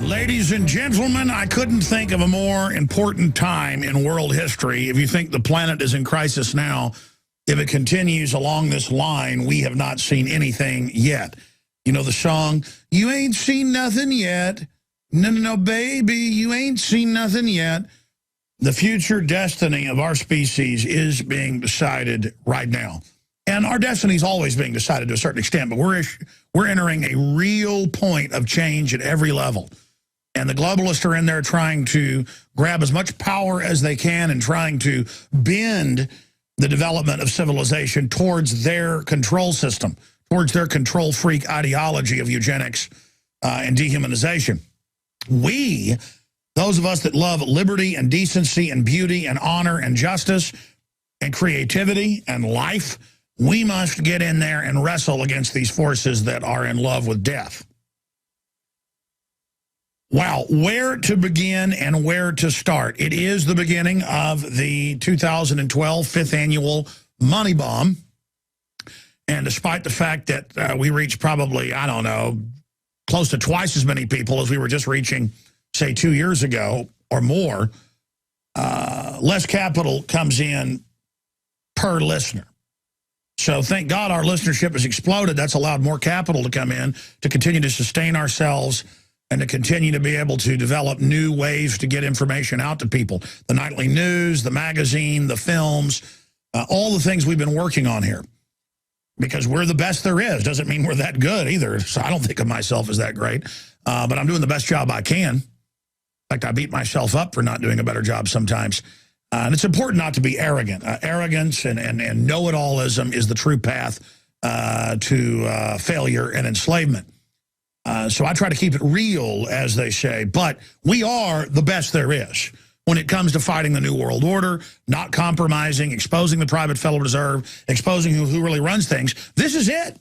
Ladies and gentlemen, I couldn't think of a more important time in world history. If you think the planet is in crisis now, if it continues along this line, we have not seen anything yet. You know the song, you ain't seen nothing yet. No, no, no, baby, you ain't seen nothing yet. The future destiny of our species is being decided right now. And our destiny is always being decided to a certain extent, but we're entering a real point of change at every level. And the globalists are in there trying to grab as much power as they can and trying to bend the development of civilization towards their control system, towards their control freak ideology of eugenics and dehumanization. We, those of us that love liberty and decency and beauty and honor and justice and creativity and life, we must get in there and wrestle against these forces that are in love with death. Wow, where to begin and where to start? It is the beginning of the 2012 fifth annual Money Bomb. And despite the fact that we reached probably, I don't know, close to twice as many people as we were just reaching, say, 2 years ago or more, less capital comes in per listener. So thank God our listenership has exploded. That's allowed more capital to come in to continue to sustain ourselves and to continue to be able to develop new ways to get information out to people. The nightly news, the magazine, the films, all the things we've been working on here. Because we're the best there is. Doesn't mean we're that good either. So I don't think of myself as that great. But I'm doing the best job I can. In fact, I beat myself up for not doing a better job sometimes. And it's important not to be arrogant. Arrogance and know-it-allism is the true path to failure and enslavement. So I try to keep it real, as they say, but we are the best there is when it comes to fighting the New World Order, not compromising, exposing the private Federal Reserve, exposing who really runs things. This is it.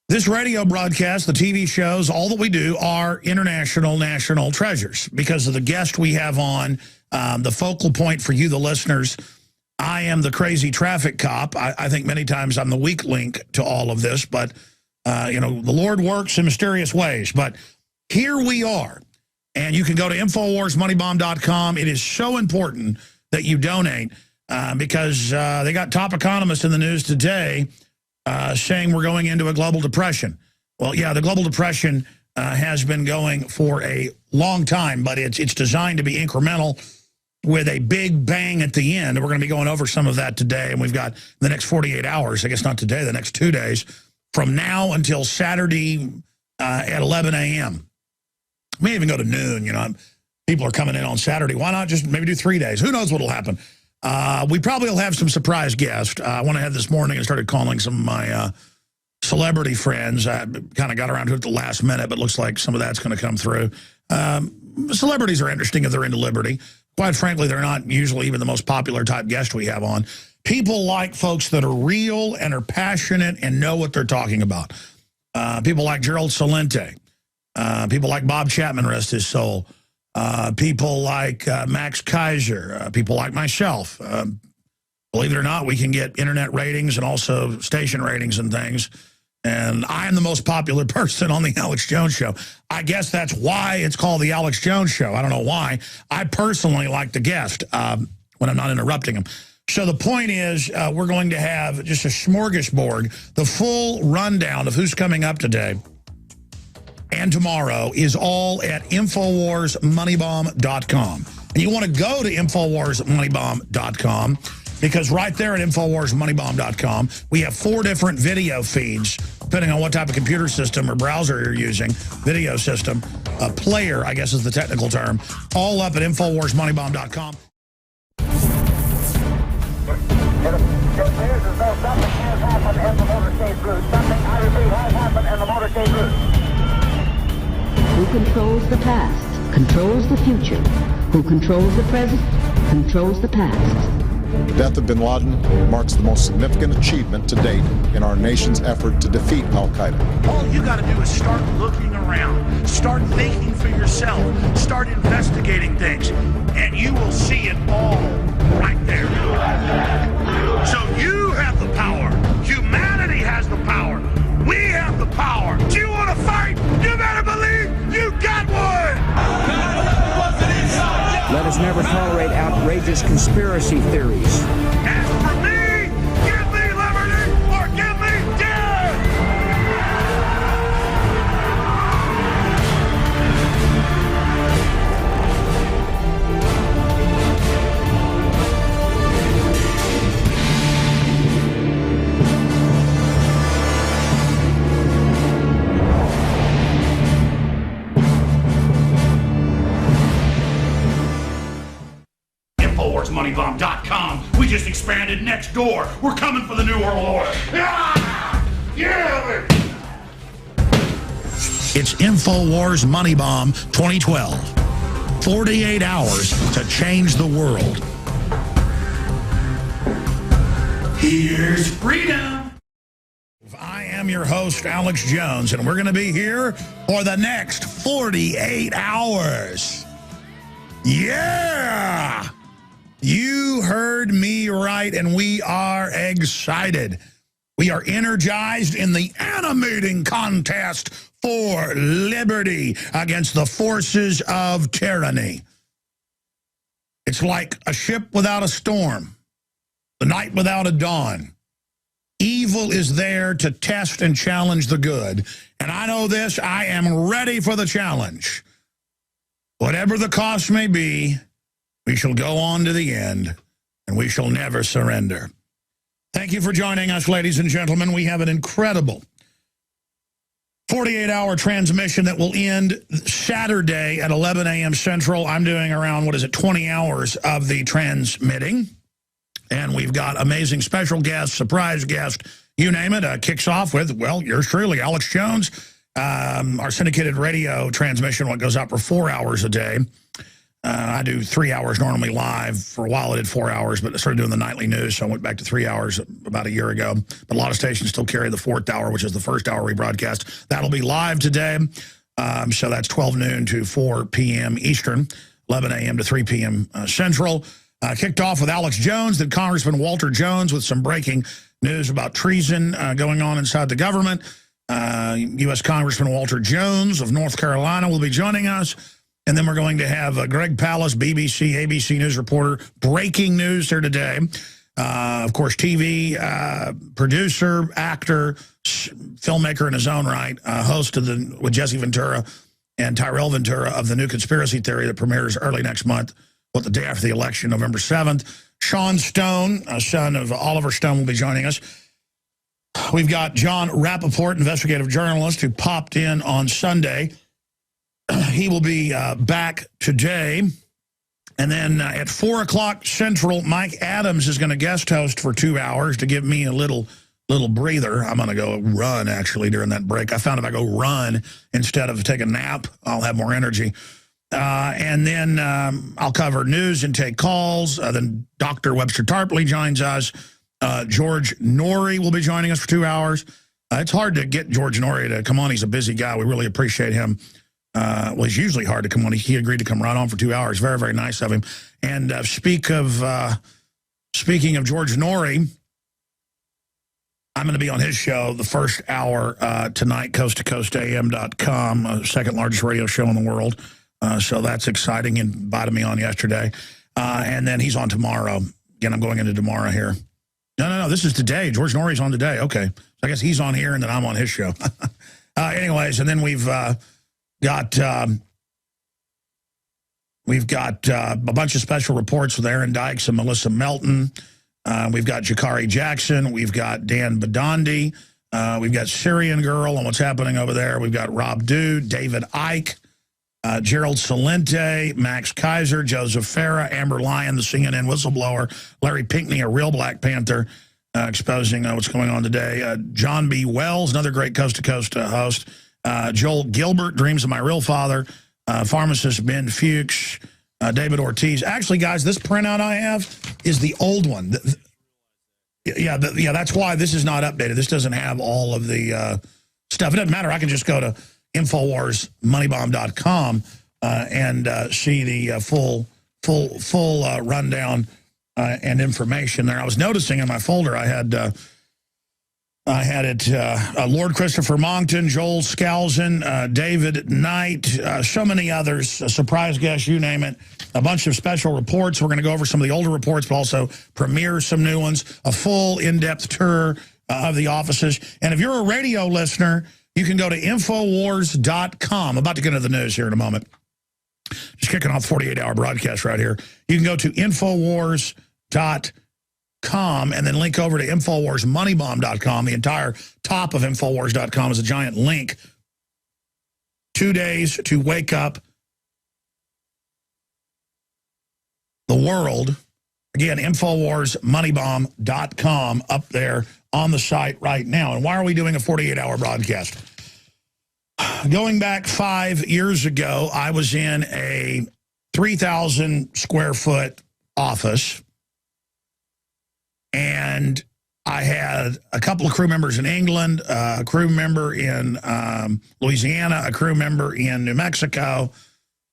This radio broadcast, the TV shows, all that we do are international, national treasures because of the guest we have on, the focal point for you, the listeners. I am the crazy traffic cop. I think many times I'm the weak link to all of this, but you know, the Lord works in mysterious ways, but here we are. And you can go to InfoWarsMoneyBomb.com. It is so important that you donate because they got top economists in the news today saying we're going into a global depression. Well, yeah, the global depression has been going for a long time, but it's designed to be incremental with a big bang at the end. And we're going to be going over some of that today. And we've got the next 48 hours, I guess not today, the next 2 days, from now until Saturday at 11 a.m. May even go to noon, you know. People are coming in on Saturday. Why not just maybe do 3 days? Who knows what will happen? We probably will have some surprise guests. I went ahead this morning and started calling some of my celebrity friends. I kind of got around to it at the last minute, but looks like some of that's going to come through. Celebrities are interesting if they're into liberty. Quite frankly, they're not usually even the most popular type guest we have on. People like folks that are real and are passionate and know what they're talking about. People like Gerald Celente. People like Bob Chapman, rest his soul. People like Max Kaiser. People like myself. Believe it or not, we can get internet ratings and also station ratings and things. And I am the most popular person on the Alex Jones Show. I guess that's why it's called the Alex Jones Show. I don't know why. I personally like the guest when I'm not interrupting him. So the point is we're going to have just a smorgasbord. The full rundown of who's coming up today and tomorrow is all at InfoWarsMoneyBomb.com. And you want to go to InfoWarsMoneyBomb.com because right there at InfoWarsMoneyBomb.com, we have 4 different video feeds, depending on what type of computer system or browser you're using, video system, player, I guess is the technical term, all up at InfoWarsMoneyBomb.com. It appears as though something has happened in the motorcade route. Something, I repeat, has happened in the motorcade route. Who controls the past, controls the future. Who controls the present, controls the past. The death of bin Laden marks the most significant achievement to date in our nation's effort to defeat al-Qaeda. All you got to do is start looking around, start thinking for yourself, start investigating things, and you will see it all right there. So you have the power. Humanity has the power. We have the power. Do you want to fight? You better believe you got one. let us never tolerate outrageous conspiracy theories. As for me, give me liberty or give me death! InfoWarsMoneyBomb.com. We just expanded next door. We're coming for the New World Order. Ah! Yeah! It's InfoWars Money Bomb 2012. 48 hours to change the world. Here's freedom. I am your host, Alex Jones, and we're going to be here for the next 48 hours. Yeah! You heard me right, and we are excited. We are energized in the animating contest for liberty against the forces of tyranny. It's like a ship without a storm, the night without a dawn. Evil is there to test and challenge the good. And I know this, I am ready for the challenge. Whatever the cost may be, we shall go on to the end, and we shall never surrender. Thank you for joining us, ladies and gentlemen. We have an incredible 48-hour transmission that will end Saturday at 11 a.m. Central. I'm doing around, 20 hours of the transmitting. And we've got amazing special guests, surprise guest, you name it. Kicks off with, well, yours truly, Alex Jones. Our syndicated radio transmission, what goes out for 4 hours a day. I do 3 hours normally live. For a while I did 4 hours, but I started doing the nightly news, so I went back to 3 hours about a year ago. But a lot of stations still carry the 4th hour, which is the first hour we broadcast. That'll be live today. So that's 12 noon to 4 p.m. Eastern, 11 a.m. to 3 p.m. Central. Kicked off with Alex Jones, then Congressman Walter Jones with some breaking news about treason going on inside the government. U.S. Congressman Walter Jones of North Carolina will be joining us. And then we're going to have Greg Pallas, BBC, ABC News reporter, breaking news here today. Of course, TV producer, actor, filmmaker in his own right, host of with Jesse Ventura and Tyrell Ventura of the new conspiracy theory that premieres early next month, the day after the election, November 7th. Sean Stone, son of Oliver Stone, will be joining us. We've got John Rappaport, investigative journalist, who popped in on Sunday. He will be back today. And then at 4 o'clock Central, Mike Adams is going to guest host for 2 hours to give me a little breather. I'm going to go run, actually, during that break. I found if I go run instead of take a nap, I'll have more energy. And then I'll cover news and take calls. Then Dr. Webster Tarpley joins us. George Norrie will be joining us for 2 hours. It's hard to get George Norrie to come on. He's a busy guy. We really appreciate him. Well, it's usually hard to come on. He agreed to come right on for 2 hours. Very, very nice of him. And speaking of George Norrie, I'm going to be on his show the first hour tonight, coasttocoastam.com, second largest radio show in the world. So that's exciting. He invited me on yesterday. And then he's on tomorrow. Again, I'm going into tomorrow here. No, this is today. George Norrie's on today. Okay. So I guess he's on here and then I'm on his show. Anyways, and then we've got a bunch of special reports with Aaron Dykes and Melissa Melton. We've got Jakari Jackson. We've got Dan Badandi. We've got Syrian Girl on what's happening over there. We've got Rob Dude, David Icke, Gerald Salente, Max Kaiser, Joseph Farah, Amber Lyon, the CNN whistleblower, Larry Pinckney, a real Black Panther, exposing what's going on today. John B. Wells, another great coast-to-coast host. Joel Gilbert, Dreams of My Real Father, pharmacist Ben Fuchs, David Ortiz. Actually, guys, this printout I have is the old one. Yeah, that's why this is not updated. This doesn't have all of the stuff. It doesn't matter. I can just go to InfoWarsMoneyBomb.com and see the full rundown and information there. I was noticing in my folder I had I had it Lord Christopher Monckton, Joel Skousen, David Knight, so many others, a surprise guest, you name it, a bunch of special reports. We're going to go over some of the older reports, but also premiere some new ones, a full in-depth tour of the offices. And if you're a radio listener, you can go to Infowars.com. I'm about to get into the news here in a moment. Just kicking off the 48-hour broadcast right here. You can go to Infowars.com and then link over to InfoWarsMoneyBomb.com. The entire top of Infowars.com is a giant link. 2 days to wake up the world. Again, InfoWarsMoneyBomb.com up there on the site right now. And why are we doing a 48-hour broadcast? Going back 5 years ago, I was in a 3,000 square foot office. And I had a couple of crew members in England, a crew member in Louisiana, a crew member in New Mexico,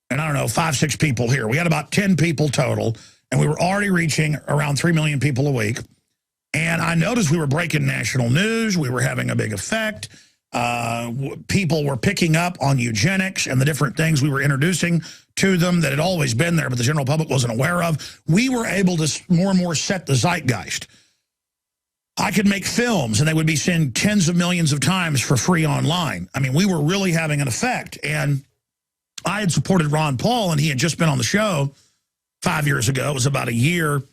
and I don't know, 5, 6 people here. We had about 10 people total, and we were already reaching around 3 million people a week. And I noticed we were breaking national news. We were having a big effect. People were picking up on eugenics and the different things we were introducing to them that had always been there, but the general public wasn't aware of. We were able to more and more set the zeitgeist. I could make films, and they would be seen tens of millions of times for free online. I mean, we were really having an effect. And I had supported Ron Paul, and he had just been on the show 5 years ago. It was about a year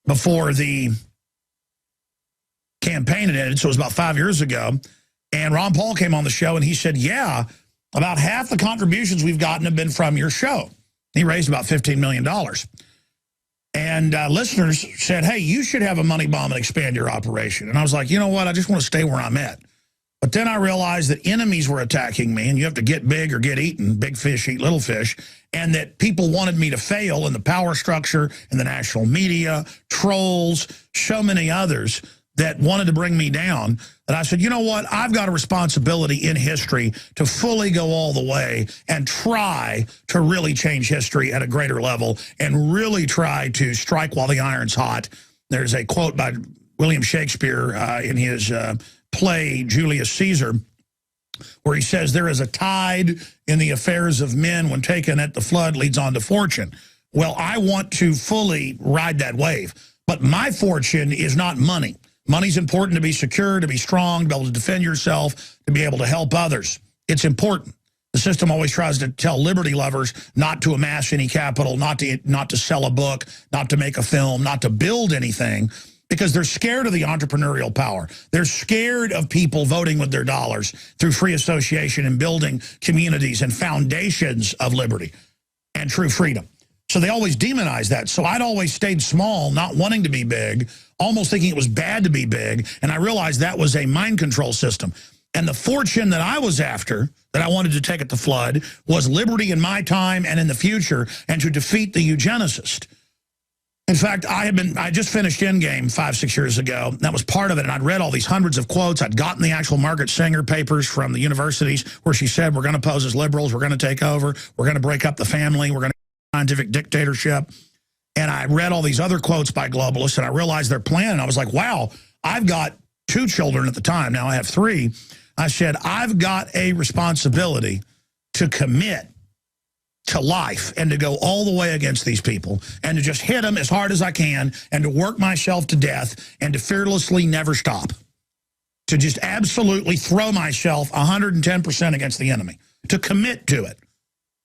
before the campaign had ended, so it was about 5 years ago. And Ron Paul came on the show, and he said, yeah, about half the contributions we've gotten have been from your show. He raised about $15 million. And listeners said, hey, you should have a money bomb and expand your operation. And I was like, you know what? I just want to stay where I'm at. But then I realized that enemies were attacking me, and you have to get big or get eaten. Big fish eat little fish. And that people wanted me to fail in the power structure, in the national media, trolls, so many others that wanted to bring me down, that I said, you know what, I've got a responsibility in history to fully go all the way and try to really change history at a greater level and really try to strike while the iron's hot. There's a quote by William Shakespeare in his play, Julius Caesar, where he says, there is a tide in the affairs of men when taken at the flood leads on to fortune. Well, I want to fully ride that wave, but my fortune is not money. Money's important to be secure, to be strong, to be able to defend yourself, to be able to help others. It's important. The system always tries to tell liberty lovers not to amass any capital, not to sell a book, not to make a film, not to build anything, because they're scared of the entrepreneurial power. They're scared of people voting with their dollars through free association and building communities and foundations of liberty and true freedom. So they always demonize that. So I'd always stayed small, not wanting to be big, almost thinking it was bad to be big. And I realized that was a mind control system. And the fortune that I was after, that I wanted to take at the flood, was liberty in my time and in the future, and to defeat the eugenicist. In fact, I just finished Endgame 5, 6 years ago. That was part of it, and I'd read all these hundreds of quotes. I'd gotten the actual Margaret Sanger papers from the universities where she said, we're going to pose as liberals, we're going to take over, we're going to break up the family, we're going to scientific dictatorship. And I read all these other quotes by globalists, and I realized their plan, and I was like, wow, I've got 2 children at the time. Now I have 3. I said, I've got a responsibility to commit to life and to go all the way against these people and to just hit them as hard as I can and to work myself to death and to fearlessly never stop. To just absolutely throw myself 110% against the enemy, to commit to it.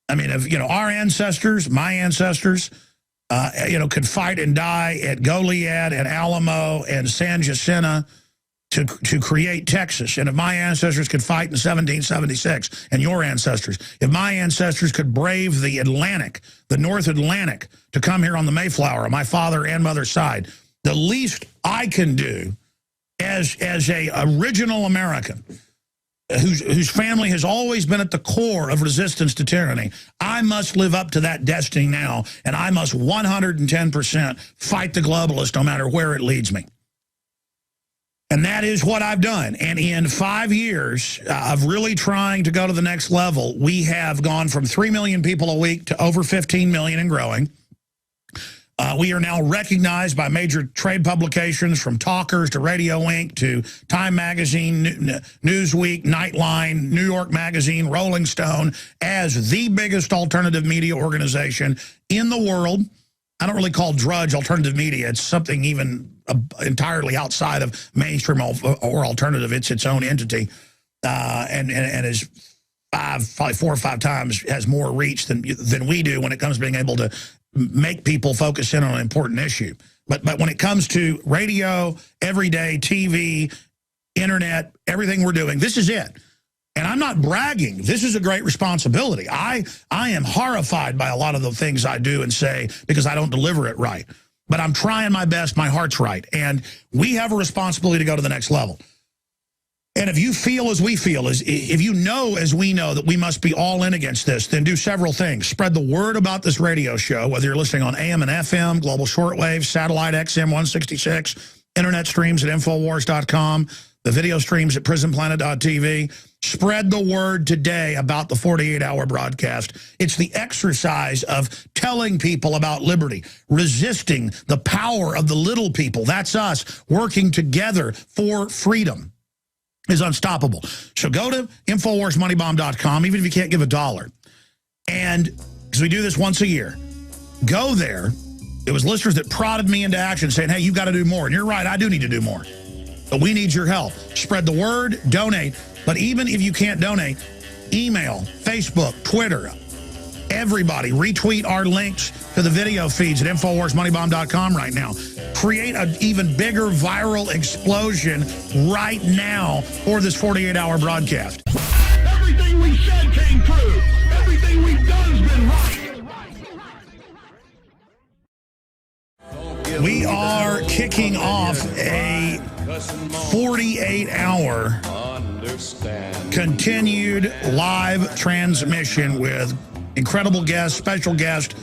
I mean, if, our ancestors, my ancestors, could fight and die at Goliad and Alamo and San Jacinto to create Texas. And if my ancestors could fight in 1776, and your ancestors, if my ancestors could brave the Atlantic, the North Atlantic, to come here on the Mayflower on my father and mother's side, the least I can do as a original American, whose family has always been at the core of resistance to tyranny, I must live up to that destiny now, and I must 110% fight the globalist no matter where it leads me. And that is what I've done. And in 5 years of really trying to go to the next level, we have gone from 3 million people a week to over 15 million and growing. We are now recognized by major trade publications, from Talkers to Radio Inc. to Time Magazine, Newsweek, Nightline, New York Magazine, Rolling Stone, as the biggest alternative media organization in the world. I don't really call Drudge alternative media. It's something even entirely outside of mainstream or alternative. It's its own entity, and is probably 4 or 5 times has more reach than we do when it comes to being able to make people focus in on an important issue. But when it comes to radio, everyday TV, internet, everything we're doing, this is it. And I'm not bragging. This is a great responsibility. I am horrified by a lot of the things I do and say because I don't deliver it right. But I'm trying my best. My heart's right. And we have a responsibility to go to the next level. And if you feel as we feel, if you know as we know that we must be all in against this, then do several things. Spread the word about this radio show, whether you're listening on AM and FM, global shortwave, satellite XM 166, internet streams at Infowars.com, the video streams at prisonplanet.tv. Spread the word today about the 48-hour broadcast. It's the exercise of telling people about liberty, resisting the power of the little people. That's us working together for freedom. Is unstoppable. So go to InfoWarsMoneyBomb.com, even if you can't give $1. And because we do this once a year, go there. It was listeners that prodded me into action saying, hey, you've got to do more. And you're right, I do need to do more. But we need your help. Spread the word, donate. But even if you can't donate, email, Facebook, Twitter, everybody, retweet our links to the video feeds at InfoWarsMoneyBomb.com right now. Create an even bigger viral explosion right now for this 48-hour broadcast. Everything we said came true. Everything we've done's been right. We are kicking off a 48-hour continued live transmission with incredible guests, special guest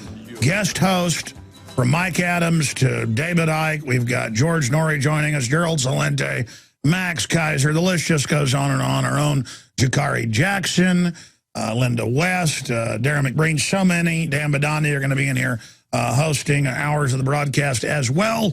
host, from Mike Adams to David Icke. We've got George Norrie joining us, Gerald Salente, Max Kaiser. The list just goes on and on. Our own Jakari Jackson, Linda West, Darren McBreen. So many. Dan Badani are going to be in here hosting hours of the broadcast as well.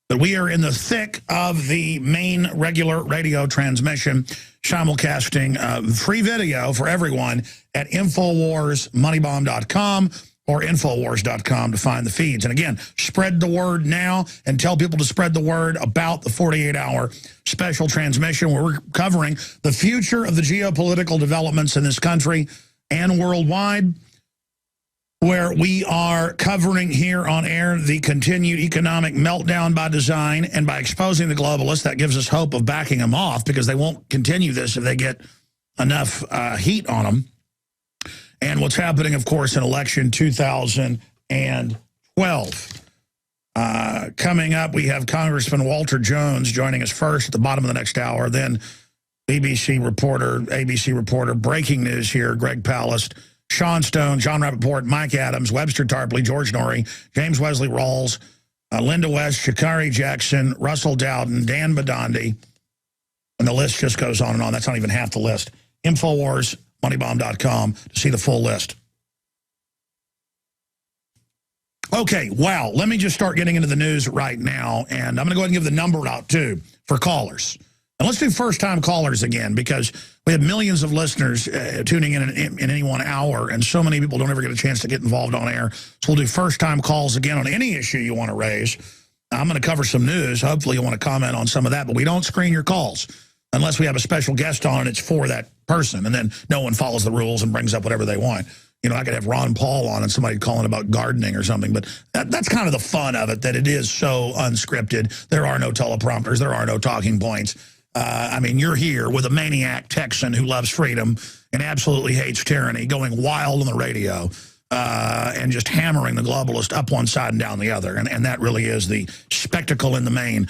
But we are in the thick of the main regular radio transmission, simulcasting free video for everyone at InfoWarsMoneyBomb.com or Infowars.com to find the feeds. And again, spread the word now and tell people to spread the word about the 48-hour special transmission where we're covering the future of the geopolitical developments in this country and worldwide, where we are covering here on air the continued economic meltdown by design, and by exposing the globalists, that gives us hope of backing them off, because they won't continue this if they get enough heat on them. And what's happening, of course, in election 2012. Coming up, we have Congressman Walter Jones joining us first at the bottom of the next hour. Then ABC reporter, ABC reporter, breaking news here, Greg Palast, Sean Stone, John Rappaport, Mike Adams, Webster Tarpley, George Norrie, James Wesley Rawls, Linda West, Shakari Jackson, Russell Dowden, Dan Badandi. And the list just goes on and on. That's not even half the list. InfoWarsMoneyBomb.com to see the full list. Okay, wow. Let me just start getting into the news right now. And I'm going to go ahead and give the number out, too, for callers. And let's do first-time callers again, because we have millions of listeners tuning in any 1 hour, and so many people don't ever get a chance to get involved on air. So we'll do first-time calls again on any issue you want to raise. I'm going to cover some news. Hopefully you'll want to comment on some of that, but we don't screen your calls unless we have a special guest on and it's for that person, and then no one follows the rules and brings up whatever they want. You know, I could have Ron Paul on and somebody calling about gardening or something, but that's kind of the fun of it, that it is so unscripted. There are no teleprompters. There are no talking points. I mean, you're here with a maniac Texan who loves freedom and absolutely hates tyranny, going wild on the radio and just hammering the globalist up one side and down the other. And that really is the spectacle in the main.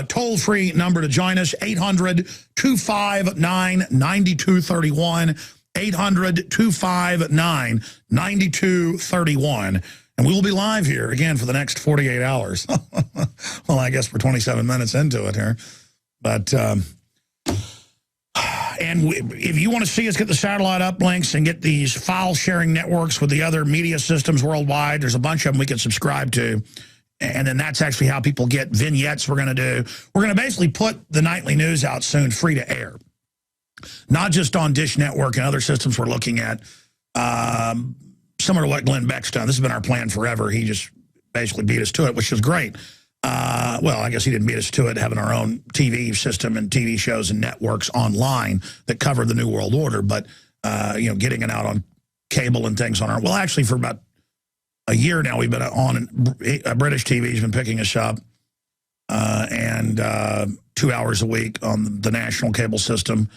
Toll-free number to join us, 800-259-9231, 800-259-9231. And we will be live here again for the next 48 hours. Well, I guess we're 27 minutes into it here. But, if you want to see us get the satellite uplinks and get these file sharing networks with the other media systems worldwide, there's a bunch of them we can subscribe to. And then that's actually how people get vignettes we're going to do. We're going to basically put the nightly news out soon free to air. Not just on Dish Network and other systems we're looking at. Similar to what Glenn Beck's done. This has been our plan forever. He just basically beat us to it, which is great. Well, I guess he didn't beat us to it, having our own TV system and TV shows and networks online that cover the New World Order. But, you know, getting it out on cable and things on our... Well, actually, for about a year now, we've been on... British TV's been picking us up. And 2 hours a week on the national cable system.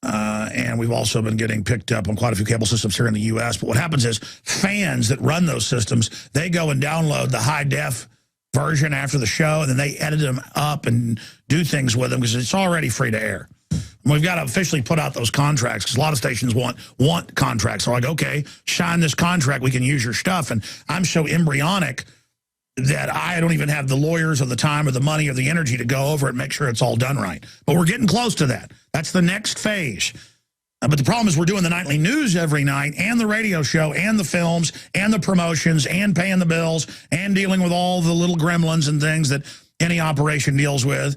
And we've also been getting picked up on quite a few cable systems here in the U.S. But what happens is fans that run those systems, they go and download the high-def version after the show, and then they edit them up and do things with them because it's already free to air. And we've got to officially put out those contracts because a lot of stations want contracts. They're like, okay, sign this contract, we can use your stuff. And I'm so embryonic that I don't even have the lawyers or the time or the money or the energy to go over it and make sure it's all done right. But we're getting close to that. That's the next phase. But the problem is we're doing the nightly news every night and the radio show and the films and the promotions and paying the bills and dealing with all the little gremlins and things that any operation deals with.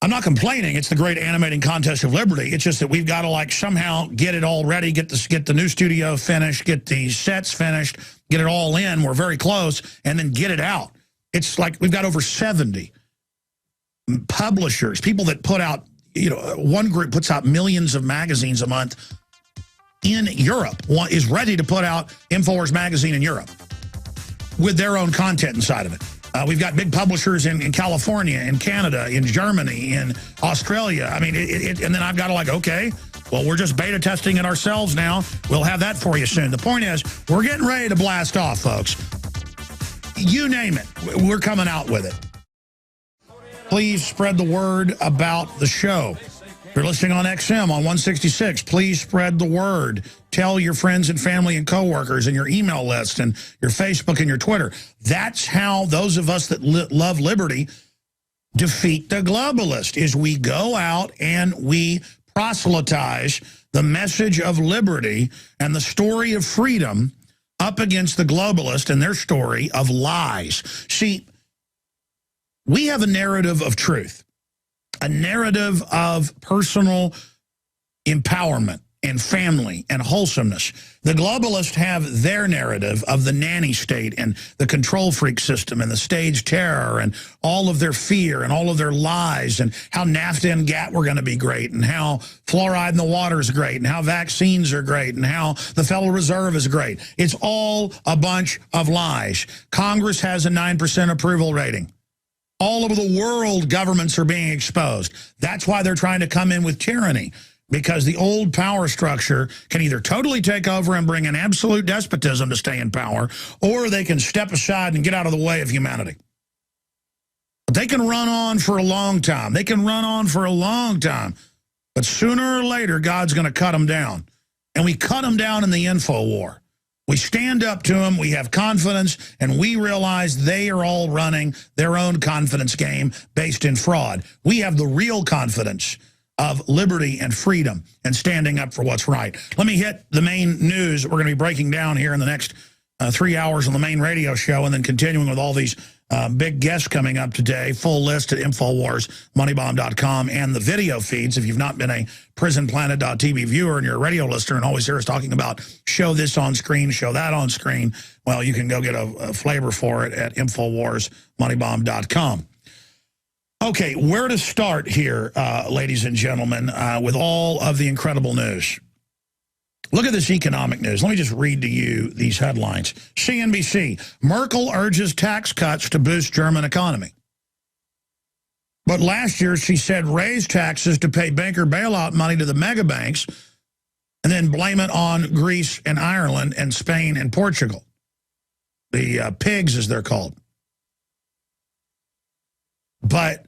I'm not complaining. It's the great animating contest of liberty. It's just that we've got to like somehow get it all ready, get the new studio finished, get the sets finished, get it all in. We're very close, and then get it out. It's like we've got over 70 publishers, people that put out, you know, one group puts out millions of magazines a month in Europe. One is ready to put out InfoWars magazine in Europe with their own content inside of it. We've got big publishers in California, in Canada, in Germany, in Australia. I mean, and then I've got to like, okay, well, we're just beta testing it ourselves now. We'll have that for you soon. The point is, we're getting ready to blast off, folks. You name it, we're coming out with it. Please spread the word about the show. If you're listening on XM on 166, please spread the word. Tell your friends and family and coworkers and your email list and your Facebook and your Twitter. That's how those of us that love liberty defeat the globalist, is we go out and we proselytize the message of liberty and the story of freedom up against the globalist and their story of lies. See, we have a narrative of truth, a narrative of personal empowerment and family and wholesomeness. The globalists have their narrative of the nanny state and the control freak system and the stage terror and all of their fear and all of their lies and how NAFTA and GATT were going to be great and how fluoride in the water is great and how vaccines are great and how the Federal Reserve is great. It's all a bunch of lies. Congress has a 9% approval rating. All over the world, governments are being exposed. That's why they're trying to come in with tyranny, because the old power structure can either totally take over and bring an absolute despotism to stay in power, or they can step aside and get out of the way of humanity. But they can run on for a long time. They can run on for a long time. But sooner or later, God's going to cut them down. And we cut them down in the info war. We stand up to them, we have confidence, and we realize they are all running their own confidence game based in fraud. We have the real confidence of liberty and freedom and standing up for what's right. Let me hit the main news that we're going to be breaking down here in the next 3 hours on the main radio show, and then continuing with all these big guests coming up today. Full list at InfoWarsMoneyBomb.com and the video feeds. If you've not been a PrisonPlanet.tv viewer and you're a radio listener and always hear us talking about show this on screen, show that on screen, well, you can go get a flavor for it at InfoWarsMoneyBomb.com. Okay, where to start here, ladies and gentlemen, with all of the incredible news? Look at this economic news. Let me just read to you these headlines. CNBC, Merkel urges tax cuts to boost German economy. But last year she said raise taxes to pay banker bailout money to the mega banks and then blame it on Greece and Ireland and Spain and Portugal. The pigs, as they're called. But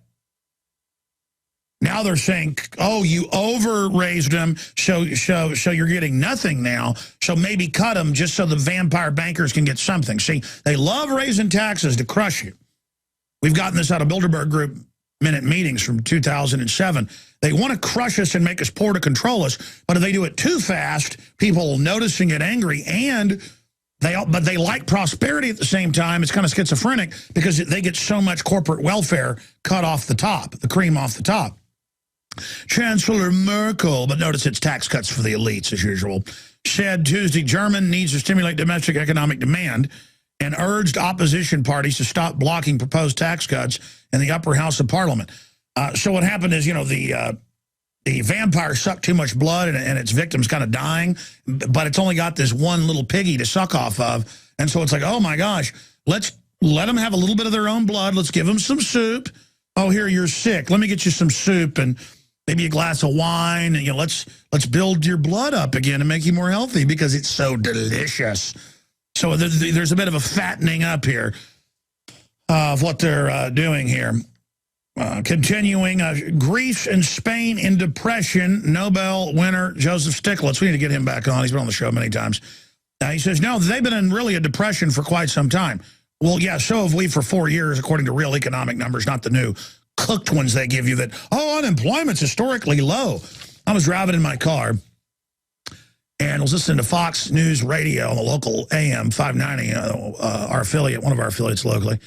now they're saying, oh, you over-raised them, so you're getting nothing now, so maybe cut them just so the vampire bankers can get something. See, they love raising taxes to crush you. We've gotten this out of Bilderberg Group minute meetings from 2007. They want to crush us and make us poor to control us, but if they do it too fast, people will notice and get angry, and But they like prosperity at the same time. It's kind of schizophrenic because they get so much corporate welfare cut off the top, the cream off the top. Chancellor Merkel, but notice it's tax cuts for the elites as usual, said Tuesday Germany needs to stimulate domestic economic demand and urged opposition parties to stop blocking proposed tax cuts in the upper house of parliament. So what happened is, the vampire sucked too much blood and its victim's kind of dying, but it's only got this one little piggy to suck off of. And so it's like, oh my gosh, let's let them have a little bit of their own blood. Let's give them some soup. Oh, here, you're sick. Let me get you some soup and maybe a glass of wine. And, let's build your blood up again and make you more healthy because it's so delicious. So there's a bit of a fattening up here of what they're doing here. Continuing, Greece and Spain in depression, Nobel winner Joseph Stiglitz. We need to get him back on. He's been on the show many times. He says, no, they've been in really a depression for quite some time. Well, yeah, so have we for 4 years, according to real economic numbers, not the new cooked ones they give you that, unemployment's historically low. I was driving in my car and was listening to Fox News Radio on the local AM 590, our affiliate, one of our affiliates locally.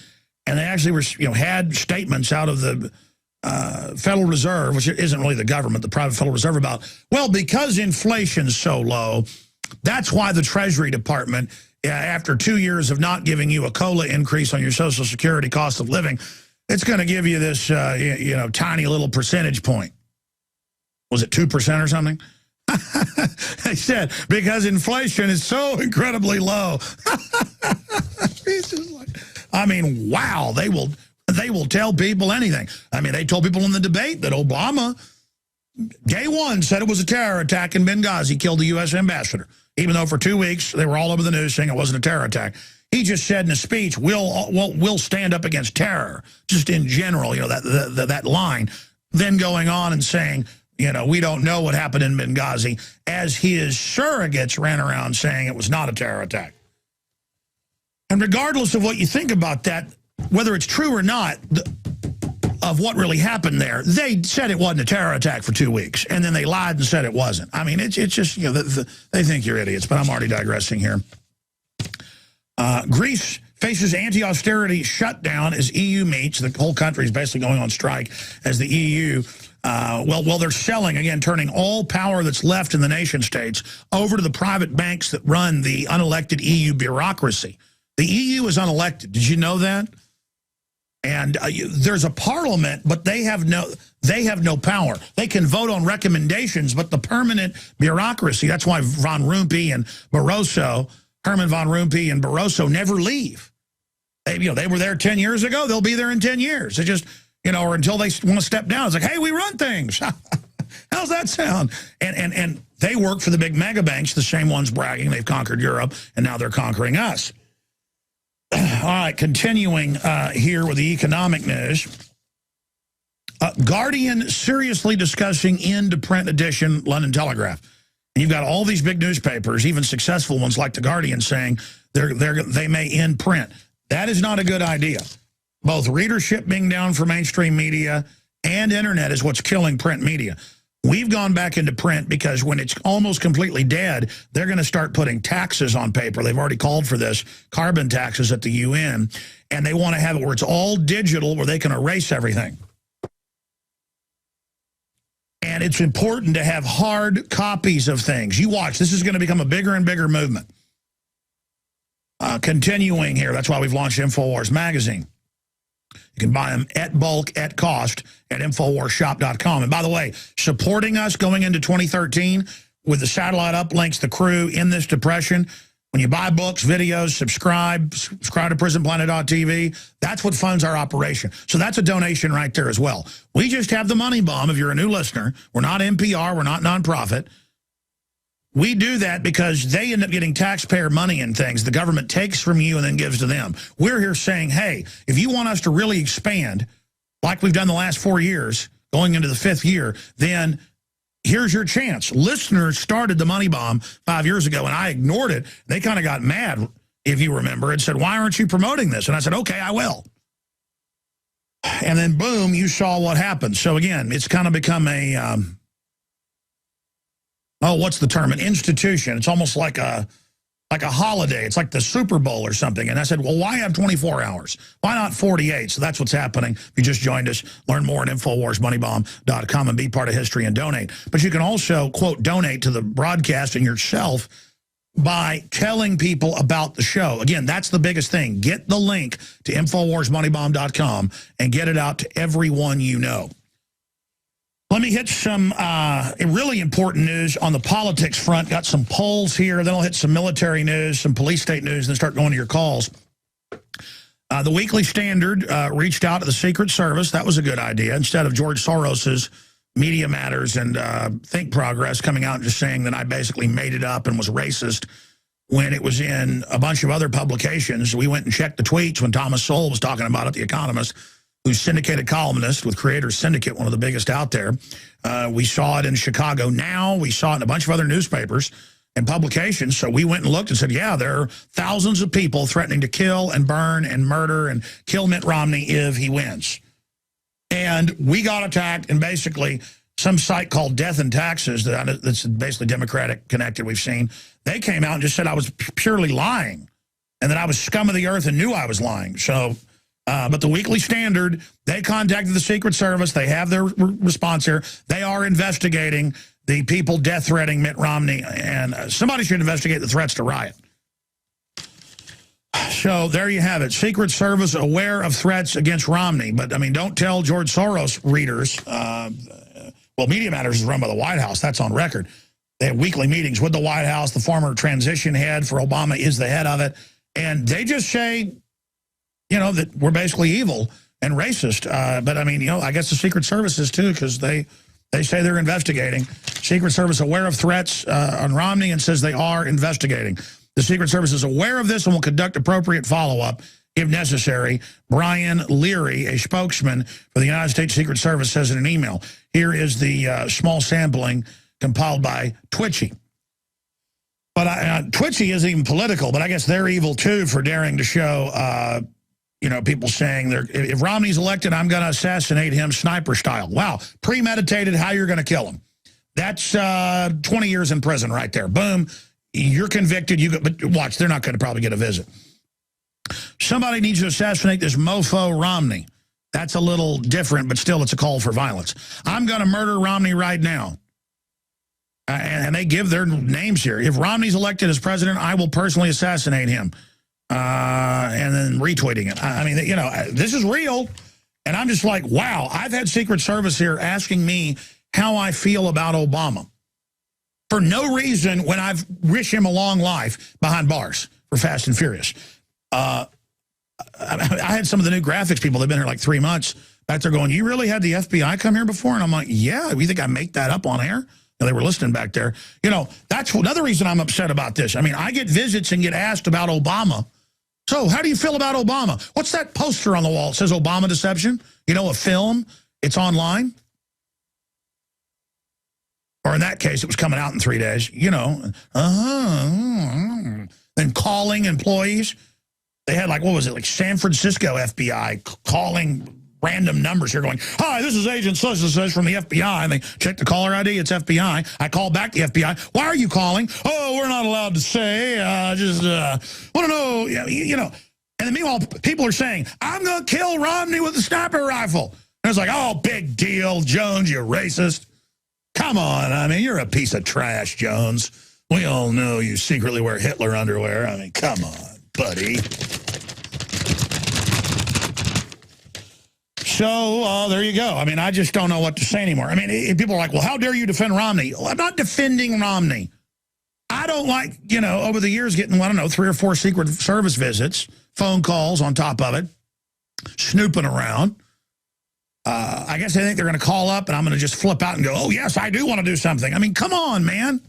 And they actually were, had statements out of the Federal Reserve, which isn't really the government, the private Federal Reserve, about, well, because inflation's so low, that's why the Treasury Department, after 2 years of not giving you a COLA increase on your Social Security cost of living, it's going to give you this, tiny little percentage point. Was it 2% or something? They said, because inflation is so incredibly low. It's just like, wow, they will tell people anything. They told people in the debate that Obama, day one, said it was a terror attack in Benghazi, killed the U.S. ambassador, even though for 2 weeks they were all over the news saying it wasn't a terror attack. He just said in a speech, we'll stand up against terror, just in general, that line. Then going on and saying, we don't know what happened in Benghazi, as his surrogates ran around saying it was not a terror attack. And regardless of what you think about that, whether it's true or not, of what really happened there, they said it wasn't a terror attack for 2 weeks, and then they lied and said it wasn't. It's just, they think you're idiots, but I'm already digressing here. Greece faces anti-austerity shutdown as EU meets. The whole country is basically going on strike as the EU, they're selling, again, turning all power that's left in the nation states over to the private banks that run the unelected EU bureaucracy. The EU is unelected. Did you know that? And there's a parliament, but they have no power. They can vote on recommendations, but the permanent bureaucracy, that's why Herman Van Rompuy and Barroso never leave. They were there 10 years ago. They'll be there in 10 years. It just, or until they want to step down. It's like, hey, we run things. How's that sound? And they work for the big mega banks, the same ones bragging they've conquered Europe, and now they're conquering us. All right, continuing here with the economic news. Guardian seriously discussing end-to-print edition London Telegraph. And you've got all these big newspapers, even successful ones like the Guardian, saying they may end print. That is not a good idea. Both readership being down for mainstream media and internet is what's killing print media. We've gone back into print because when it's almost completely dead, they're going to start putting taxes on paper. They've already called for this, carbon taxes at the UN, and they want to have it where it's all digital, where they can erase everything. And it's important to have hard copies of things. You watch, this is going to become a bigger and bigger movement. Continuing here, that's why we've launched InfoWars Magazine. You can buy them at bulk, at cost, at InfoWarsShop.com. And by the way, supporting us going into 2013 with the satellite uplinks, the crew in this depression, when you buy books, videos, subscribe to PrisonPlanet.tv, that's what funds our operation. So that's a donation right there as well. We just have the money bomb if you're a new listener. We're not NPR. We're not nonprofit. We do that because they end up getting taxpayer money and things the government takes from you and then gives to them. We're here saying, hey, if you want us to really expand, like we've done the last 4 years, going into the 5th year, then here's your chance. Listeners started the money bomb 5 years ago, and I ignored it. They kind of got mad, if you remember, and said, why aren't you promoting this? And I said, okay, I will. And then, boom, you saw what happened. So, again, it's kind of become a... what's the term? An institution. It's almost like a like a holiday. It's like the Super Bowl or something. And I said, well, why have 24 hours? Why not 48? So that's what's happening. If you just joined us, learn more at InfoWarsMoneyBomb.com and be part of history and donate. But you can also, quote, donate to the broadcast and yourself by telling people about the show. Again, that's the biggest thing. Get the link to InfoWarsMoneyBomb.com and get it out to everyone you know. Let me hit some really important news on the politics front. Got some polls here. Then I'll hit some military news, some police state news, and then start going to your calls. The Weekly Standard reached out to the Secret Service. That was a good idea. Instead of George Soros's Media Matters and Think Progress coming out and just saying that I basically made it up and was racist when it was in a bunch of other publications. We went and checked the tweets when Thomas Sowell was talking about it, The Economist, who's syndicated columnist with Creators Syndicate, one of the biggest out there. We saw it in Chicago Now. We saw it in a bunch of other newspapers and publications. So we went and looked and said, yeah, there are thousands of people threatening to kill and burn and murder and kill Mitt Romney if he wins. And we got attacked, and basically some site called Death and Taxes, that's basically Democratic connected we've seen, they came out and just said I was purely lying and that I was scum of the earth and knew I was lying. So, but the Weekly Standard, they contacted the Secret Service. They have their response here. They are investigating the people death-threatening Mitt Romney, and somebody should investigate the threats to riot. So there you have it. Secret Service aware of threats against Romney. But, I mean, don't tell George Soros readers. Well, Media Matters is run by the White House. That's on record. They have weekly meetings with the White House. The former transition head for Obama is the head of it. And they just say, you know, that we're basically evil and racist. But, I mean, you know, I guess the Secret Service is, too, because they say they're investigating. Secret Service aware of threats on Romney and says they are investigating. The Secret Service is aware of this and will conduct appropriate follow-up if necessary. Brian Leary, a spokesman for the United States Secret Service, says in an email. Here is the small sampling compiled by Twitchy. But Twitchy isn't even political, but I guess they're evil, too, for daring to show, you know, people saying if Romney's elected, I'm going to assassinate him sniper style. Wow. Premeditated how you're going to kill him. That's 20 years in prison right there. Boom. You're convicted. But watch, they're not going to probably get a visit. Somebody needs to assassinate this mofo Romney. That's a little different, but still it's a call for violence. I'm going to murder Romney right now. And they give their names here. If Romney's elected as president, I will personally assassinate him. And then retweeting it. I mean, you know, this is real. And I'm just like, wow, I've had Secret Service here asking me how I feel about Obama. For no reason when I've wished him a long life behind bars for Fast and Furious. I had some of the new graphics people, they've been here like 3 months, back there going, you really had the FBI come here before? And I'm like, yeah, you think I make that up on air? And they were listening back there. You know, that's another reason I'm upset about this. I mean, I get visits and get asked about Obama. So how do you feel about Obama? What's that poster on the wall? It says Obama Deception. You know, a film. It's online. Or in that case, it was coming out in 3 days. You know, then calling employees. They had like, what was it, like San Francisco FBI calling random numbers here going, hi, this is Agent such and such from the FBI. And they check the caller ID. It's FBI. I call back the FBI. Why are you calling? Oh, we're not allowed to say. Just want to know, you know. And then meanwhile, people are saying, I'm going to kill Romney with a sniper rifle. And it's like, oh, big deal, Jones, you racist. Come on. I mean, you're a piece of trash, Jones. We all know you secretly wear Hitler underwear. I mean, come on, buddy. So there you go. I mean, I just don't know what to say anymore. I mean, people are like, well, how dare you defend Romney? Well, I'm not defending Romney. I don't like, you know, over the years getting, I don't know, 3 or 4 Secret Service visits, phone calls on top of it, snooping around. I guess they think they're going to call up and I'm going to just flip out and go, oh, yes, I do want to do something. I mean, come on, man.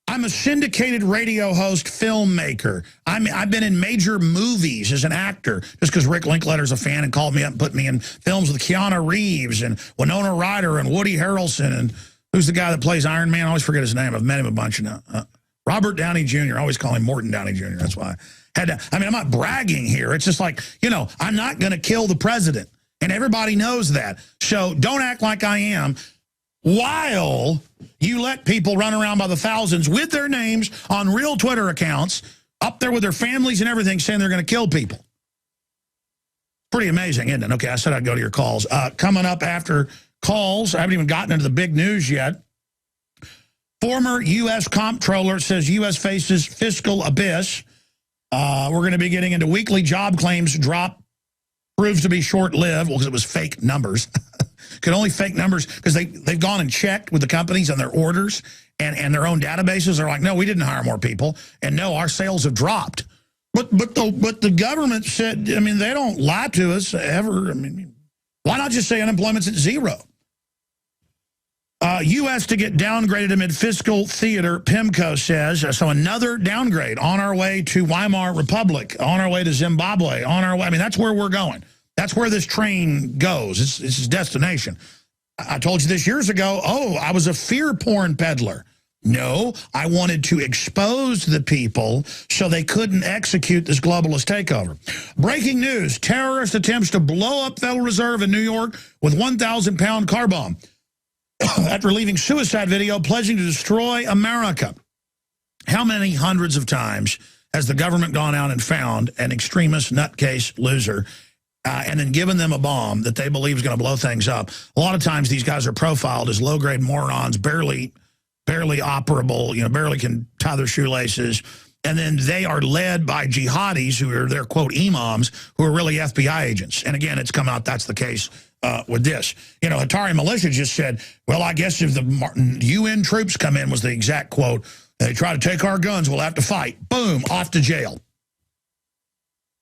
I'm a syndicated radio host, filmmaker. I've been in major movies as an actor just because Rick Linklater's a fan and called me up and put me in films with Keanu Reeves and Winona Ryder and Woody Harrelson and who's the guy that plays Iron Man? I always forget his name. I've met him a bunch now. Robert Downey Jr. I always call him Morton Downey Jr. That's why. I mean, I'm not bragging here. It's just like, you know, I'm not going to kill the president. And everybody knows that. So don't act like I am while You let people run around by the thousands with their names on real Twitter accounts, up there with their families and everything, saying they're going to kill people. Pretty amazing, isn't it? Okay, I said I'd go to your calls. Coming up after calls, I haven't even gotten into the big news yet. Former U.S. comptroller says U.S. faces fiscal abyss. We're going to be getting into weekly job claims drop. Proves to be short-lived. Well, because it was fake numbers. Could only fake numbers because they've gone and checked with the companies on their orders and their own databases. They're like, no, we didn't hire more people. And no, our sales have dropped. But the government said, I mean, they don't lie to us ever. I mean, why not just say unemployment's at 0? U.S. to get downgraded amid fiscal theater, PIMCO says. So another downgrade on our way to Weimar Republic, on our way to Zimbabwe, on our way. I mean, that's where we're going. That's where this train goes. It's its destination. I told you this years ago, oh, I was a fear porn peddler. No, I wanted to expose the people so they couldn't execute this globalist takeover. Breaking news, terrorist attempts to blow up Federal Reserve in New York with 1,000-pound car bomb. After leaving suicide video pledging to destroy America. How many hundreds of times has the government gone out and found an extremist nutcase loser and then given them a bomb that they believe is going to blow things up? A lot of times these guys are profiled as low-grade morons, barely operable, barely can tie their shoelaces. And then they are led by jihadis who are their, quote, imams, who are really FBI agents. And again, it's come out that's the case with this. Atari Militia just said, well, I guess if the UN troops come in, was the exact quote, they try to take our guns, we'll have to fight. Boom, off to jail. Of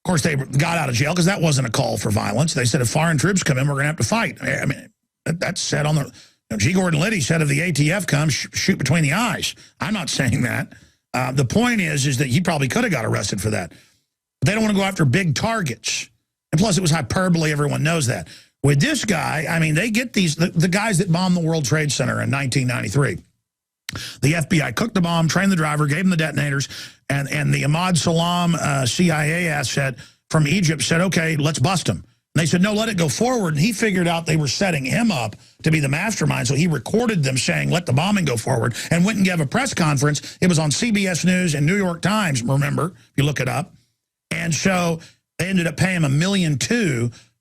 course, they got out of jail because that wasn't a call for violence. They said if foreign troops come in, we're going to have to fight. I mean, that's said on the... G. Gordon Liddy said if the ATF comes, shoot between the eyes. I'm not saying that. The point is that he probably could have got arrested for that. But they don't want to go after big targets. And plus, it was hyperbole. Everyone knows that. With this guy, I mean, they get these, the guys that bombed the World Trade Center in 1993. The FBI cooked the bomb, trained the driver, gave him the detonators, and the Ahmad Salam CIA asset from Egypt said, okay, let's bust him. And they said, no, let it go forward. And he figured out they were setting him up to be the mastermind. So he recorded them saying, let the bombing go forward, and went and gave a press conference. It was on CBS News and New York Times, remember, if you look it up. And so they ended up paying him $1.2 million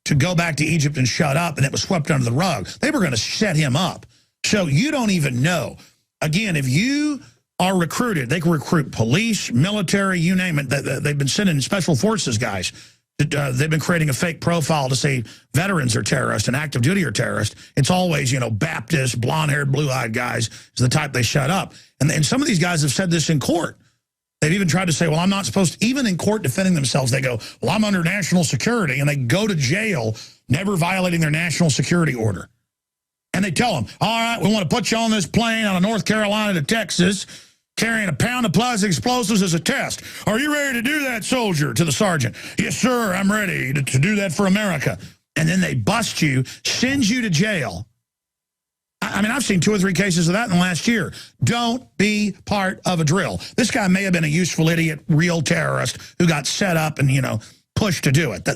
to go back to Egypt and shut up, and it was swept under the rug. They were going to set him up. So you don't even know. Again, if you are recruited, they can recruit police, military, you name it. They've been sending special forces guys. They've been creating a fake profile to say veterans are terrorists and active duty are terrorists. It's always, Baptist, blonde-haired, blue-eyed guys is the type they shut up. And some of these guys have said this in court. They've even tried to say, well, I'm not supposed to, even in court defending themselves, they go, well, I'm under national security, and they go to jail, never violating their national security order. And they tell them, all right, we want to put you on this plane out of North Carolina to Texas, carrying a pound of plastic explosives as a test. Are you ready to do that, soldier? To the sergeant. Yes, sir, I'm ready to do that for America. And then they bust you, send you to jail. I mean, I've seen 2 or 3 cases of that in the last year. Don't be part of a drill. This guy may have been a useful idiot, real terrorist who got set up and, pushed to do it.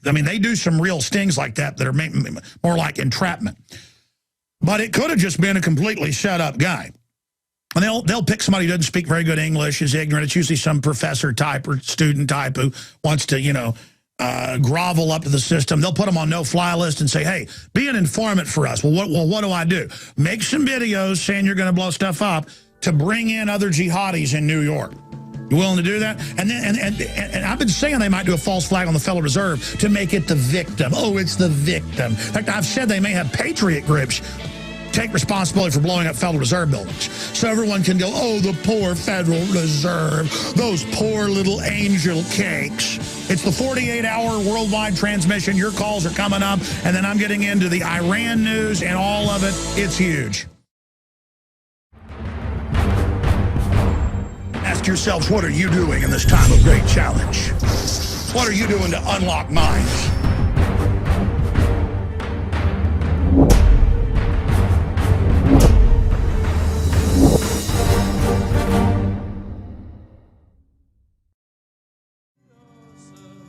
I mean, they do some real stings like that that are more like entrapment. But it could have just been a completely set up guy. And they'll pick somebody who doesn't speak very good English, is ignorant. It's usually some professor type or student type who wants to, grovel up to the system. They'll put them on no-fly list and say, hey, be an informant for us. Well, what do I do? Make some videos saying you're going to blow stuff up to bring in other jihadis in New York. You willing to do that? And then and I've been saying they might do a false flag on the Federal Reserve to make it the victim. Oh, it's the victim. In fact, I've said they may have patriot groups take responsibility for blowing up Federal Reserve buildings. So everyone can go, oh, the poor Federal Reserve, those poor little angel cakes. It's the 48-hour worldwide transmission. Your calls are coming up, and then I'm getting into the Iran news and all of it. It's huge. Ask yourselves, what are you doing in this time of great challenge? What are you doing to unlock minds?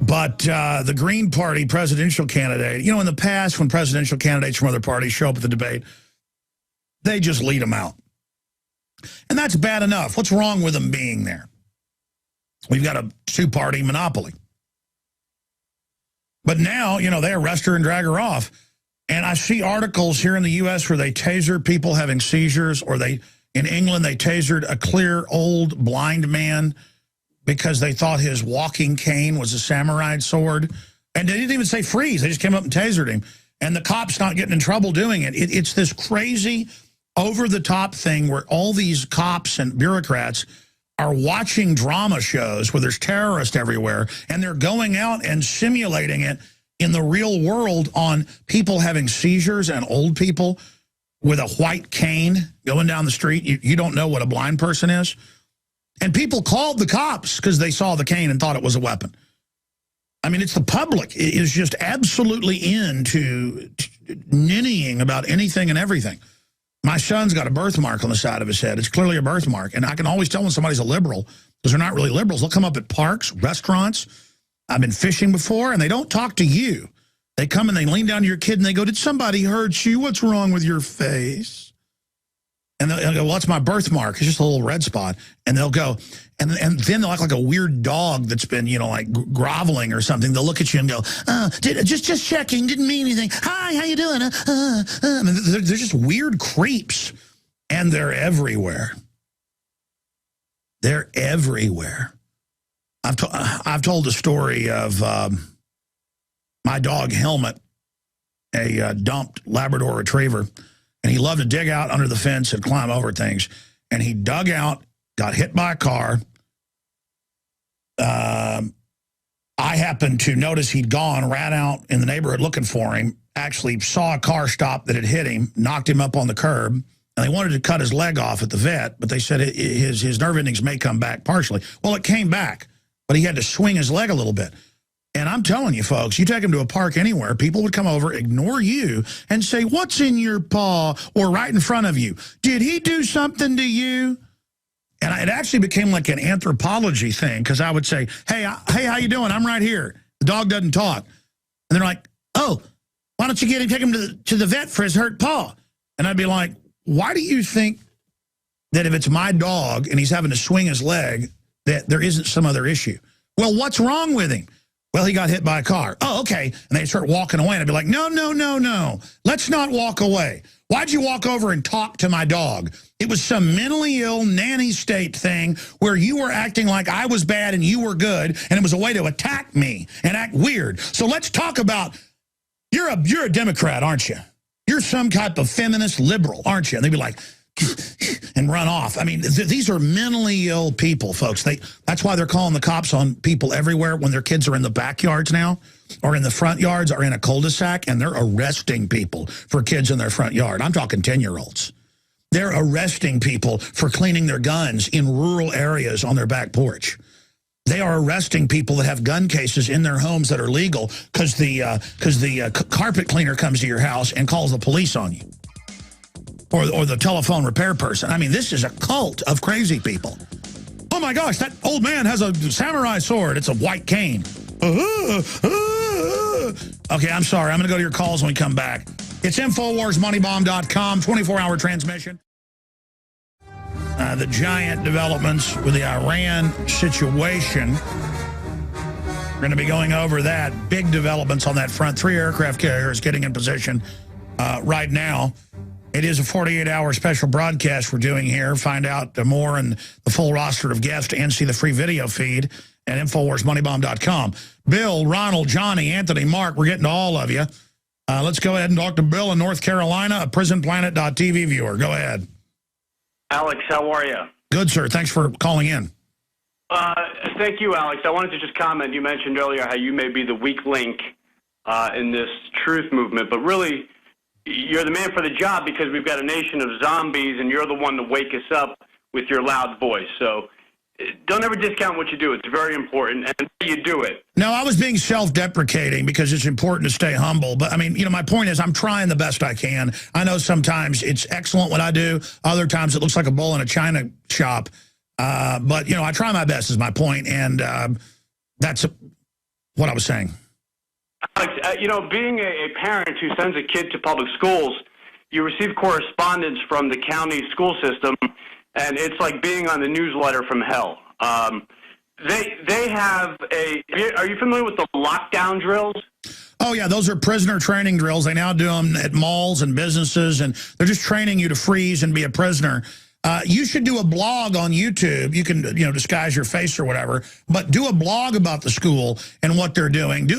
But the Green Party presidential candidate, in the past when presidential candidates from other parties show up at the debate, they just lead them out. And that's bad enough. What's wrong with them being there? We've got a two-party monopoly. But now, you know, they arrest her and drag her off. And I see articles here in the U.S. where they taser people having seizures, or in England, they tasered a clear, old, blind man because they thought his walking cane was a samurai sword. And they didn't even say freeze. They just came up and tasered him. And the cop's not getting in trouble doing it. It's this crazy, over-the-top thing where all these cops and bureaucrats are watching drama shows where there's terrorists everywhere, and they're going out and simulating it in the real world on people having seizures and old people with a white cane going down the street. You don't know what a blind person is. And people called the cops because they saw the cane and thought it was a weapon. I mean, it's the public. It is just absolutely into ninnying about anything and everything. My son's got a birthmark on the side of his head. It's clearly a birthmark. And I can always tell when somebody's a liberal, because they're not really liberals. They'll come up at parks, restaurants. I've been fishing before, and they don't talk to you. They come and they lean down to your kid and they go, "Did somebody hurt you? What's wrong with your face?" And they'll go, "Well, it's my birthmark. It's just a little red spot." And they'll go, and then they'll act like a weird dog that's been, you know, like groveling or something. They'll look at you and go, just checking, didn't mean anything. Hi, how you doing? I mean, they're just weird creeps, and they're everywhere. They're everywhere. I've told the story of my dog Helmet, a dumped Labrador Retriever. And he loved to dig out under the fence and climb over things. And he dug out, got hit by a car. I happened to notice he'd gone, ran out in the neighborhood looking for him, actually saw a car stop that had hit him, knocked him up on the curb. And they wanted to cut his leg off at the vet, but they said his nerve endings may come back partially. Well, it came back, but he had to swing his leg a little bit. And I'm telling you, folks, you take him to a park anywhere, people would come over, ignore you, and say, "What's in your paw?" Or right in front of you, "Did he do something to you?" And it actually became like an anthropology thing, because I would say, hey, how you doing? I'm right here. The dog doesn't talk. And they're like, "Oh, why don't you take him to the vet for his hurt paw?" And I'd be like, why do you think that if it's my dog and he's having to swing his leg, that there isn't some other issue? Well, what's wrong with him? Well, he got hit by a car. Oh, okay. And they start walking away, and I'd be like, no. Let's not walk away. Why'd you walk over and talk to my dog? It was some mentally ill nanny state thing where you were acting like I was bad and you were good, and it was a way to attack me and act weird. So let's talk about, you're a Democrat, aren't you? You're some type of feminist liberal, aren't you? And they'd be like, and run off. I mean, these are mentally ill people, folks. That's why they're calling the cops on people everywhere when their kids are in the backyards now, or in the front yards, or in a cul-de-sac, and they're arresting people for kids in their front yard. I'm talking 10-year-olds. They're arresting people for cleaning their guns in rural areas on their back porch. They are arresting people that have gun cases in their homes that are legal because the carpet cleaner comes to your house and calls the police on you. Or the telephone repair person. I mean, this is a cult of crazy people. Oh my gosh, that old man has a samurai sword. It's a white cane. Okay, I'm sorry. I'm going to go to your calls when we come back. It's InfoWarsMoneyBomb.com, 24-hour transmission. The giant developments with the Iran situation. We're going to be going over that. Big developments on that front. 3 aircraft carriers getting in position right now. It is a 48-hour special broadcast we're doing here. Find out more and the full roster of guests and see the free video feed at InfoWarsMoneyBomb.com. Bill, Ronald, Johnny, Anthony, Mark, we're getting to all of you. Let's go ahead and talk to Bill in North Carolina, a PrisonPlanet.tv viewer. Go ahead. Alex, how are you? Good, sir. Thanks for calling in. Thank you, Alex. I wanted to just comment. You mentioned earlier how you may be the weak link in this truth movement, but really, you're the man for the job because we've got a nation of zombies, and you're the one to wake us up with your loud voice. So don't ever discount what you do. It's very important, and you do it. No, I was being self-deprecating because it's important to stay humble. But, I mean, you know, my point is I'm trying the best I can. I know sometimes it's excellent what I do. Other times it looks like a bull in a china shop. But, you know, I try my best is my point, and that's what I was saying. Alex, you know, being a parent who sends a kid to public schools, you receive correspondence from the county school system, and it's like being on the newsletter from hell. They have a. Are you familiar with the lockdown drills? Oh, yeah, those are prisoner training drills. They now do them at malls and businesses, and they're just training you to freeze and be a prisoner. You should do a blog on YouTube. You can, disguise your face or whatever, but do a blog about the school and what they're doing.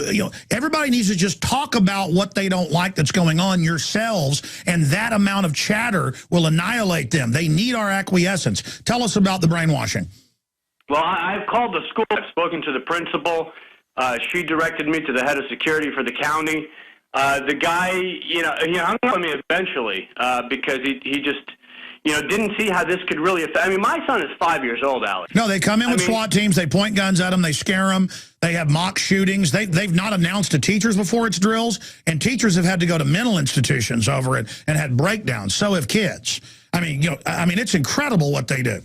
Everybody needs to just talk about what they don't like that's going on yourselves, and that amount of chatter will annihilate them. They need our acquiescence. Tell us about the brainwashing. Well, I've called the school. I've spoken to the principal. She directed me to the head of security for the county. The guy, he hung up on me eventually because he just, didn't see how this could really affect. I mean, my son is 5 years old, Alex. No, they come in with SWAT teams. They point guns at them. They scare them. They have mock shootings. They've not announced to teachers before it's drills, and teachers have had to go to mental institutions over it and had breakdowns. So have kids. I mean, it's incredible what they do.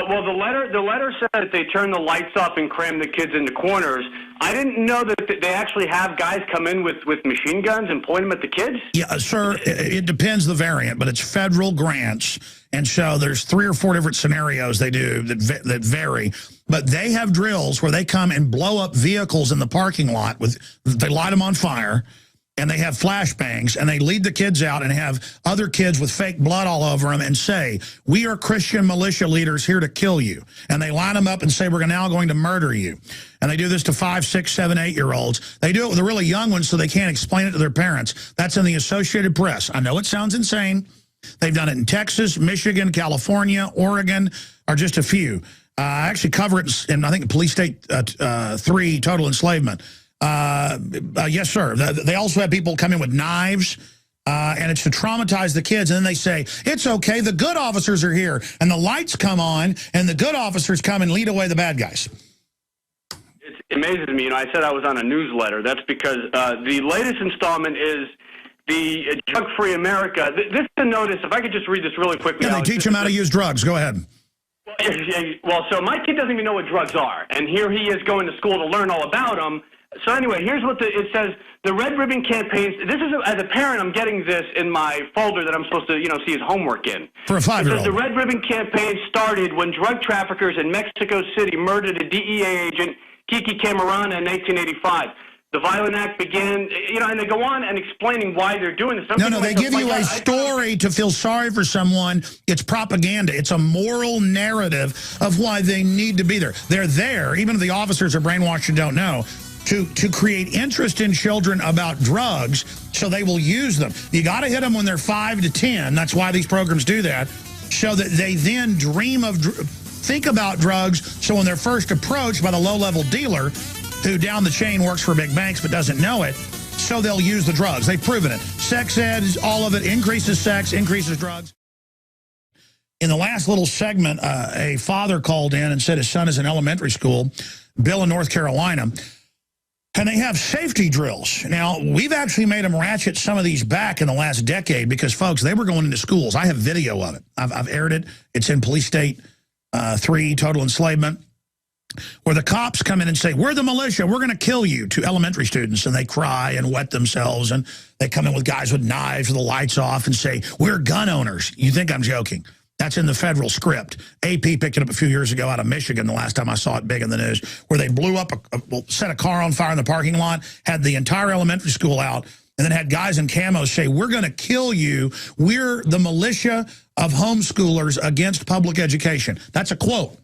Well, the letter said that they turn the lights off and cram the kids into corners. I didn't know that they actually have guys come in with machine guns and point them at the kids. Yeah, sir, it depends the variant, but it's federal grants. And so there's 3 or 4 different scenarios they do that vary. But they have drills where they come and blow up vehicles in the parking lot. They light them on fire. And they have flashbangs, and they lead the kids out and have other kids with fake blood all over them and say, we are Christian militia leaders here to kill you. And they line them up and say, we're now going to murder you. And they do this to 5, 6, 7, 8-year-olds. They do it with the really young ones so they can't explain it to their parents. That's in the Associated Press. I know it sounds insane. They've done it in Texas, Michigan, California, Oregon, are just a few. I actually cover it in, I think, Police State 3, Total Enslavement. Yes, sir. They also have people come in with knives, and it's to traumatize the kids. And then they say, it's okay, the good officers are here. And the lights come on, and the good officers come and lead away the bad guys. It amazes me. I said I was on a newsletter. That's because the latest installment is the Drug-Free America. This is a notice. If I could just read this really quickly. Yeah, they teach them how to use drugs. Go ahead. Well, so my kid doesn't even know what drugs are. And here he is going to school to learn all about them. So anyway, here's what it says. The Red Ribbon campaigns. This is, as a parent, I'm getting this in my folder that I'm supposed to, see his homework in. For a 5-year-old. The Red Ribbon campaign started when drug traffickers in Mexico City murdered a DEA agent, Kiki Camarena, in 1985. The violent act began, and they go on and explaining why they're doing this. No, they give you a story to feel sorry for someone. It's propaganda. It's a moral narrative of why they need to be there. They're there, even if the officers are brainwashed and don't know, to create interest in children about drugs so they will use them. You got to hit them when they're 5 to 10. That's why these programs do that, so that they then think about drugs, so when they're first approached by the low-level dealer who down the chain works for big banks but doesn't know it, so they'll use the drugs. They've proven it. Sex ed, all of it, increases sex, increases drugs. In the last little segment, a father called in and said his son is in elementary school, Bill in North Carolina, and they have safety drills. Now, we've actually made them ratchet some of these back in the last decade because, folks, they were going into schools. I have video of it. I've aired it. It's in Police State 3, Total Enslavement, where the cops come in and say, we're the militia, we're going to kill you, to elementary students, and they cry and wet themselves, and they come in with guys with knives with the lights off and say, we're gun owners. You think I'm joking? That's in the federal script. AP picked it up a few years ago out of Michigan, the last time I saw it big in the news, where they blew up, set a car on fire in the parking lot, had the entire elementary school out, and then had guys in camos say, we're going to kill you. We're the militia of homeschoolers against public education. That's a quote.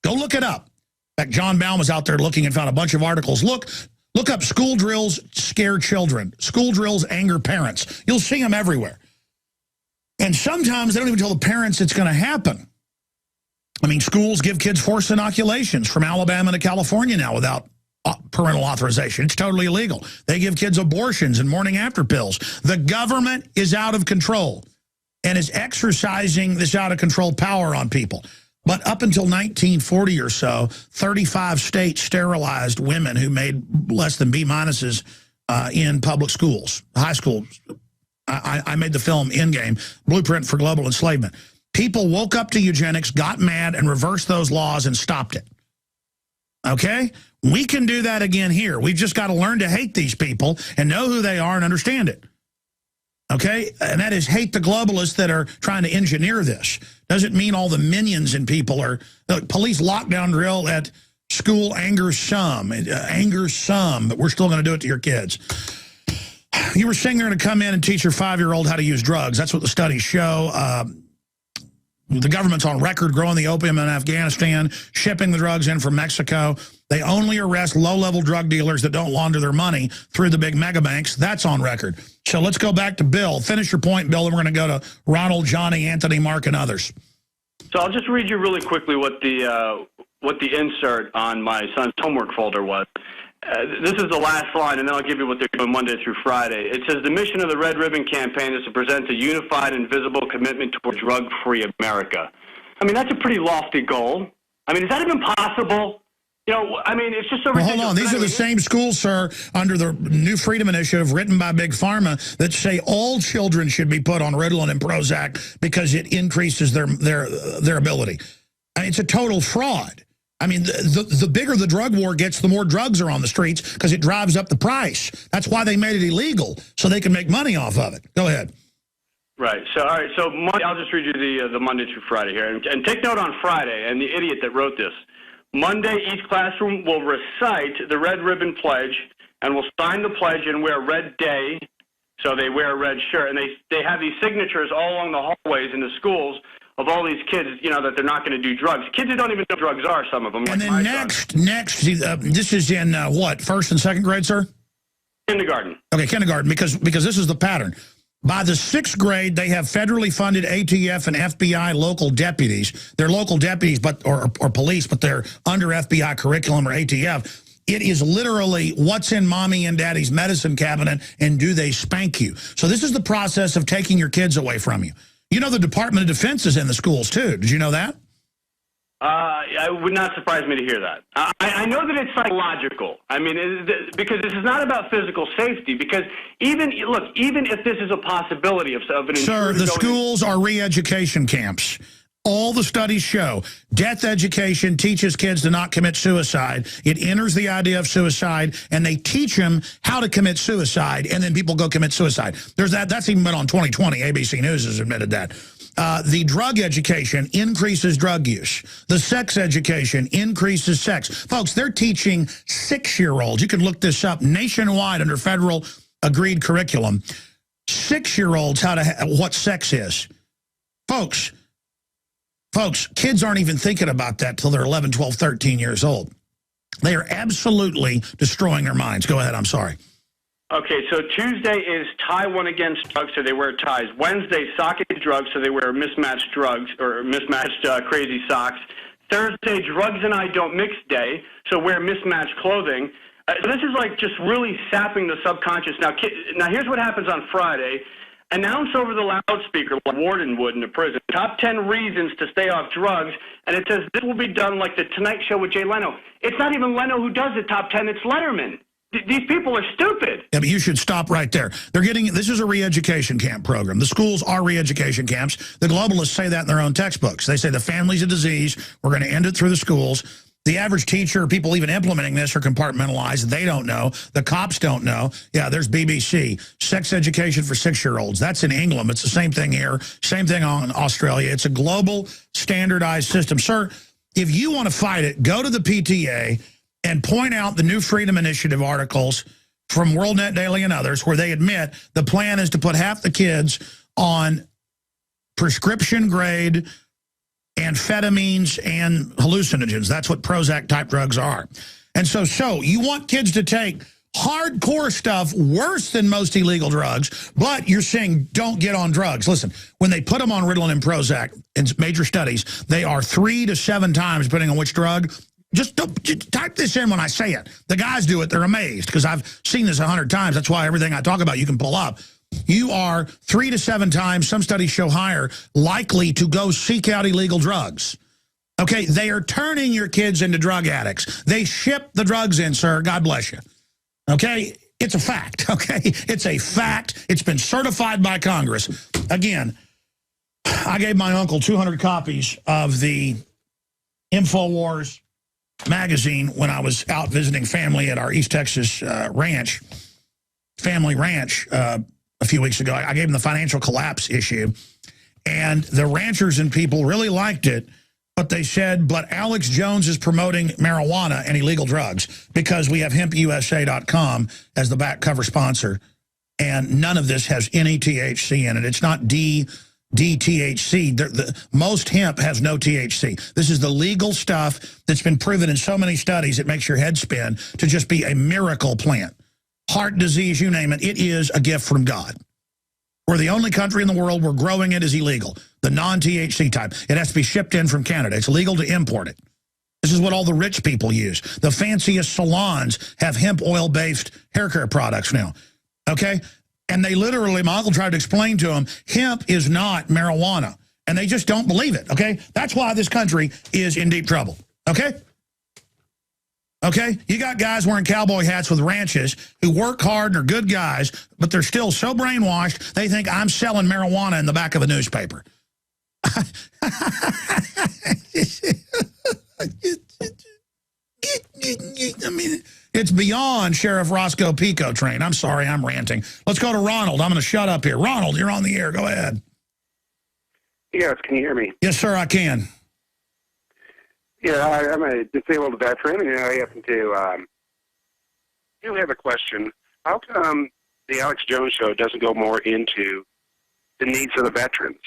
Go look it up. In fact, John Baum was out there looking and found a bunch of articles. Look up school drills scare children. School drills anger parents. You'll see them everywhere. And sometimes they don't even tell the parents it's going to happen. I mean, schools give kids forced inoculations from Alabama to California now without parental authorization. It's totally illegal. They give kids abortions and morning after pills. The government is out of control and is exercising this out-of-control power on people. But up until 1940 or so, 35 states sterilized women who made less than B-minuses in public schools, high schools. I made the film Endgame, Blueprint for Global Enslavement. People woke up to eugenics, got mad, and reversed those laws and stopped it. Okay? We can do that again here. We've just got to learn to hate these people and know who they are and understand it. Okay? And that is hate the globalists that are trying to engineer this. Doesn't mean all the minions and people are... police lockdown drill at school angers some, but we're still going to do it to your kids. You were saying they're going to come in and teach your 5-year-old how to use drugs. That's what the studies show. The government's on record growing the opium in Afghanistan, shipping the drugs in from Mexico. They only arrest low-level drug dealers that don't launder their money through the big mega banks. That's on record. So let's go back to Bill. Finish your point, Bill, and we're going to go to Ronald, Johnny, Anthony, Mark, and others. So I'll just read you really quickly what the insert on my son's homework folder was. This is the last line, and then I'll give you what they're doing Monday through Friday. It says, the mission of the Red Ribbon Campaign is to present a unified and visible commitment toward drug-free America. I mean, that's a pretty lofty goal. I mean, is that even possible? You know, I mean, it's just so ridiculous. Hold on. These are the same schools, sir, under the New Freedom Initiative written by Big Pharma that say all children should be put on Ritalin and Prozac because it increases their ability. I mean, it's a total fraud. I mean, the bigger the drug war gets, the more drugs are on the streets because it drives up the price. That's why they made it illegal, so they can make money off of it. Go ahead. Right. So, all right. So Monday, I'll just read you the Monday through Friday here. And take note on Friday, and the idiot that wrote this. Monday, each classroom will recite the Red Ribbon Pledge and will sign the pledge and wear red day. So they wear a red shirt. And they have these signatures all along the hallways in the schools of all these kids, you know, that they're not going to do drugs. Kids who don't even know drugs are, some of them. And then next, this is in what, first and second grade, sir? Kindergarten. Okay, kindergarten, because this is the pattern. By the 6th grade, they have federally funded ATF and FBI local deputies. They're local deputies or police, but they're under FBI curriculum or ATF. It is literally what's in mommy and daddy's medicine cabinet, and do they spank you? So this is the process of taking your kids away from you. You know the Department of Defense is in the schools, too. Did you know that? It would not surprise me to hear that. I know that it's psychological. I mean, because this is not about physical safety. Because even if this is a possibility of an sir, the schools are re-education camps. All the studies show death education teaches kids to not commit suicide. It enters the idea of suicide, and they teach them how to commit suicide, and then people go commit suicide. There's that. That's even been on 2020. ABC News has admitted that. The drug education increases drug use. The sex education increases sex. Folks, they're teaching 6-year-olds. You can look this up nationwide under federal agreed curriculum. 6-year-olds what sex is. Folks, kids aren't even thinking about that till they're 11, 12, 13 years old. They are absolutely destroying their minds. Go ahead, I'm sorry. Okay, so Tuesday is tie one against drugs, so they wear ties. Wednesday, sock against drugs, so they wear mismatched drugs or mismatched crazy socks. Thursday, drugs and I don't mix day, so wear mismatched clothing. So this is like just really sapping the subconscious. Now here's what happens on Friday. Announce over the loudspeaker, like warden would in a prison, top 10 reasons to stay off drugs, and it says this will be done like the Tonight Show with Jay Leno. It's not even Leno who does the top 10, it's Letterman. These people are stupid. Yeah, but you should stop right there. This is a re-education camp program. The schools are re-education camps. The globalists say that in their own textbooks. They say the family's a disease. We're going to end it through the schools. The average teacher, people even implementing this, are compartmentalized. They don't know. The cops don't know. Yeah, there's BBC. Sex education for 6-year-olds. That's in England. It's the same thing here. Same thing on Australia. It's a global standardized system. Sir, if you want to fight it, go to the PTA and point out the New Freedom Initiative articles from WorldNet Daily and others where they admit the plan is to put half the kids on prescription-grade amphetamines and hallucinogens. That's what Prozac-type drugs are. And so you want kids to take hardcore stuff worse than most illegal drugs, but you're saying don't get on drugs. Listen, when they put them on Ritalin and Prozac in major studies, they are 3 to 7 times, depending on which drug. Just type this in when I say it. The guys do it. They're amazed because I've seen this 100 times. That's why everything I talk about you can pull up. You are 3 to 7 times, some studies show higher, likely to go seek out illegal drugs. Okay, they are turning your kids into drug addicts. They ship the drugs in, sir. God bless you. Okay, it's a fact, okay? It's a fact. It's been certified by Congress. Again, I gave my uncle 200 copies of the InfoWars magazine when I was out visiting family at our East Texas family ranch a few weeks ago. I gave him the financial collapse issue. And the ranchers and people really liked it, but they said, but Alex Jones is promoting marijuana and illegal drugs because we have hempusa.com as the back cover sponsor, and none of this has any THC in it. It's not DTHC. Most hemp has no THC. This is the legal stuff that's been proven in so many studies it makes your head spin to just be a miracle plant. Heart disease, you name it, it is a gift from God. We're the only country in the world where growing it is illegal, the non-THC type. It has to be shipped in from Canada. It's legal to import it. This is what all the rich people use. The fanciest salons have hemp oil-based hair care products now, okay? And they literally, my uncle tried to explain to them, hemp is not marijuana. And they just don't believe it, okay? That's why this country is in deep trouble, okay? Okay? You got guys wearing cowboy hats with ranches who work hard and are good guys, but they're still so brainwashed, they think I'm selling marijuana in the back of a newspaper. I mean, it's beyond Sheriff Roscoe Pico train. I'm sorry, I'm ranting. Let's go to Ronald. I'm going to shut up here. Ronald, you're on the air. Go ahead. Yes, can you hear me? Yes, sir, I can. Yeah, I'm a disabled veteran, and I happen to do have a question. How come the Alex Jones Show doesn't go more into the needs of the veterans?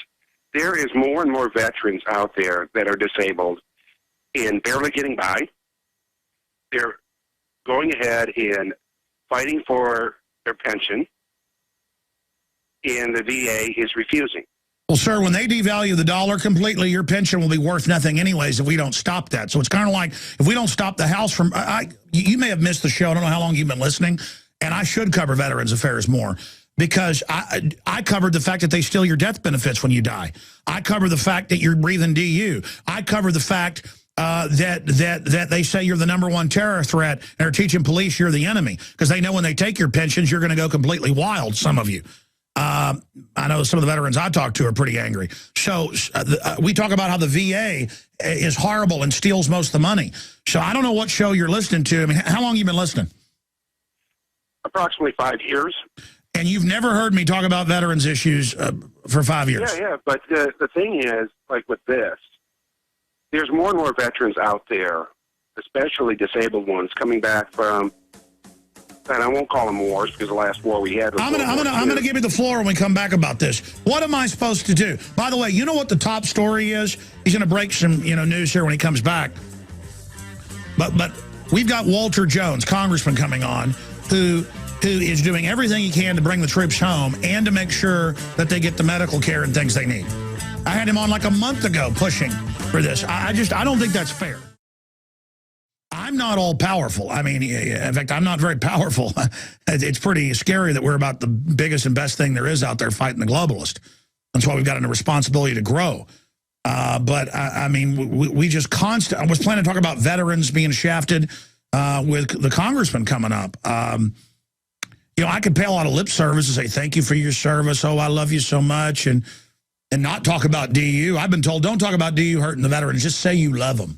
There is more and more veterans out there that are disabled and barely getting by. They're going ahead and fighting for their pension, and the VA is refusing. Well, sir, when they devalue the dollar completely, your pension will be worth nothing anyways if we don't stop that. So it's kind of like if we don't stop the House from... you may have missed the show. I don't know how long you've been listening, and I should cover Veterans Affairs more because I covered the fact that they steal your death benefits when you die. I cover the fact that you're breathing DU. I cover the fact... that they say you're the #1 terror threat and are teaching police you're the enemy because they know when they take your pensions, you're going to go completely wild, some of you. I know some of the veterans I talk to are pretty angry. So we talk about how the VA is horrible and steals most of the money. So I don't know what show you're listening to. I mean, how long have you been listening? Approximately 5 years. And you've never heard me talk about veterans issues for 5 years? Yeah, but the thing is, like with this, there's more and more veterans out there, especially disabled ones, coming back from, and I won't call them wars because the last war we had was I'm gonna give you the floor when we come back about this. What am I supposed to do? By the way, you know what the top story is? He's gonna break some news here when he comes back. But we've got Walter Jones, congressman, coming on, who is doing everything he can to bring the troops home and to make sure that they get the medical care and things they need. I had him on like a month ago pushing for this. I don't think that's fair. I'm not all powerful. I mean, in fact, I'm not very powerful. It's pretty scary that we're about the biggest and best thing there is out there fighting the globalist. That's why we've got a responsibility to grow. But I mean, we just I was planning to talk about veterans being shafted with the congressman coming up. I could pay a lot of lip service and say, thank you for your service. Oh, I love you so much. And not talk about DU. I've been told, don't talk about DU hurting the veterans. Just say you love them.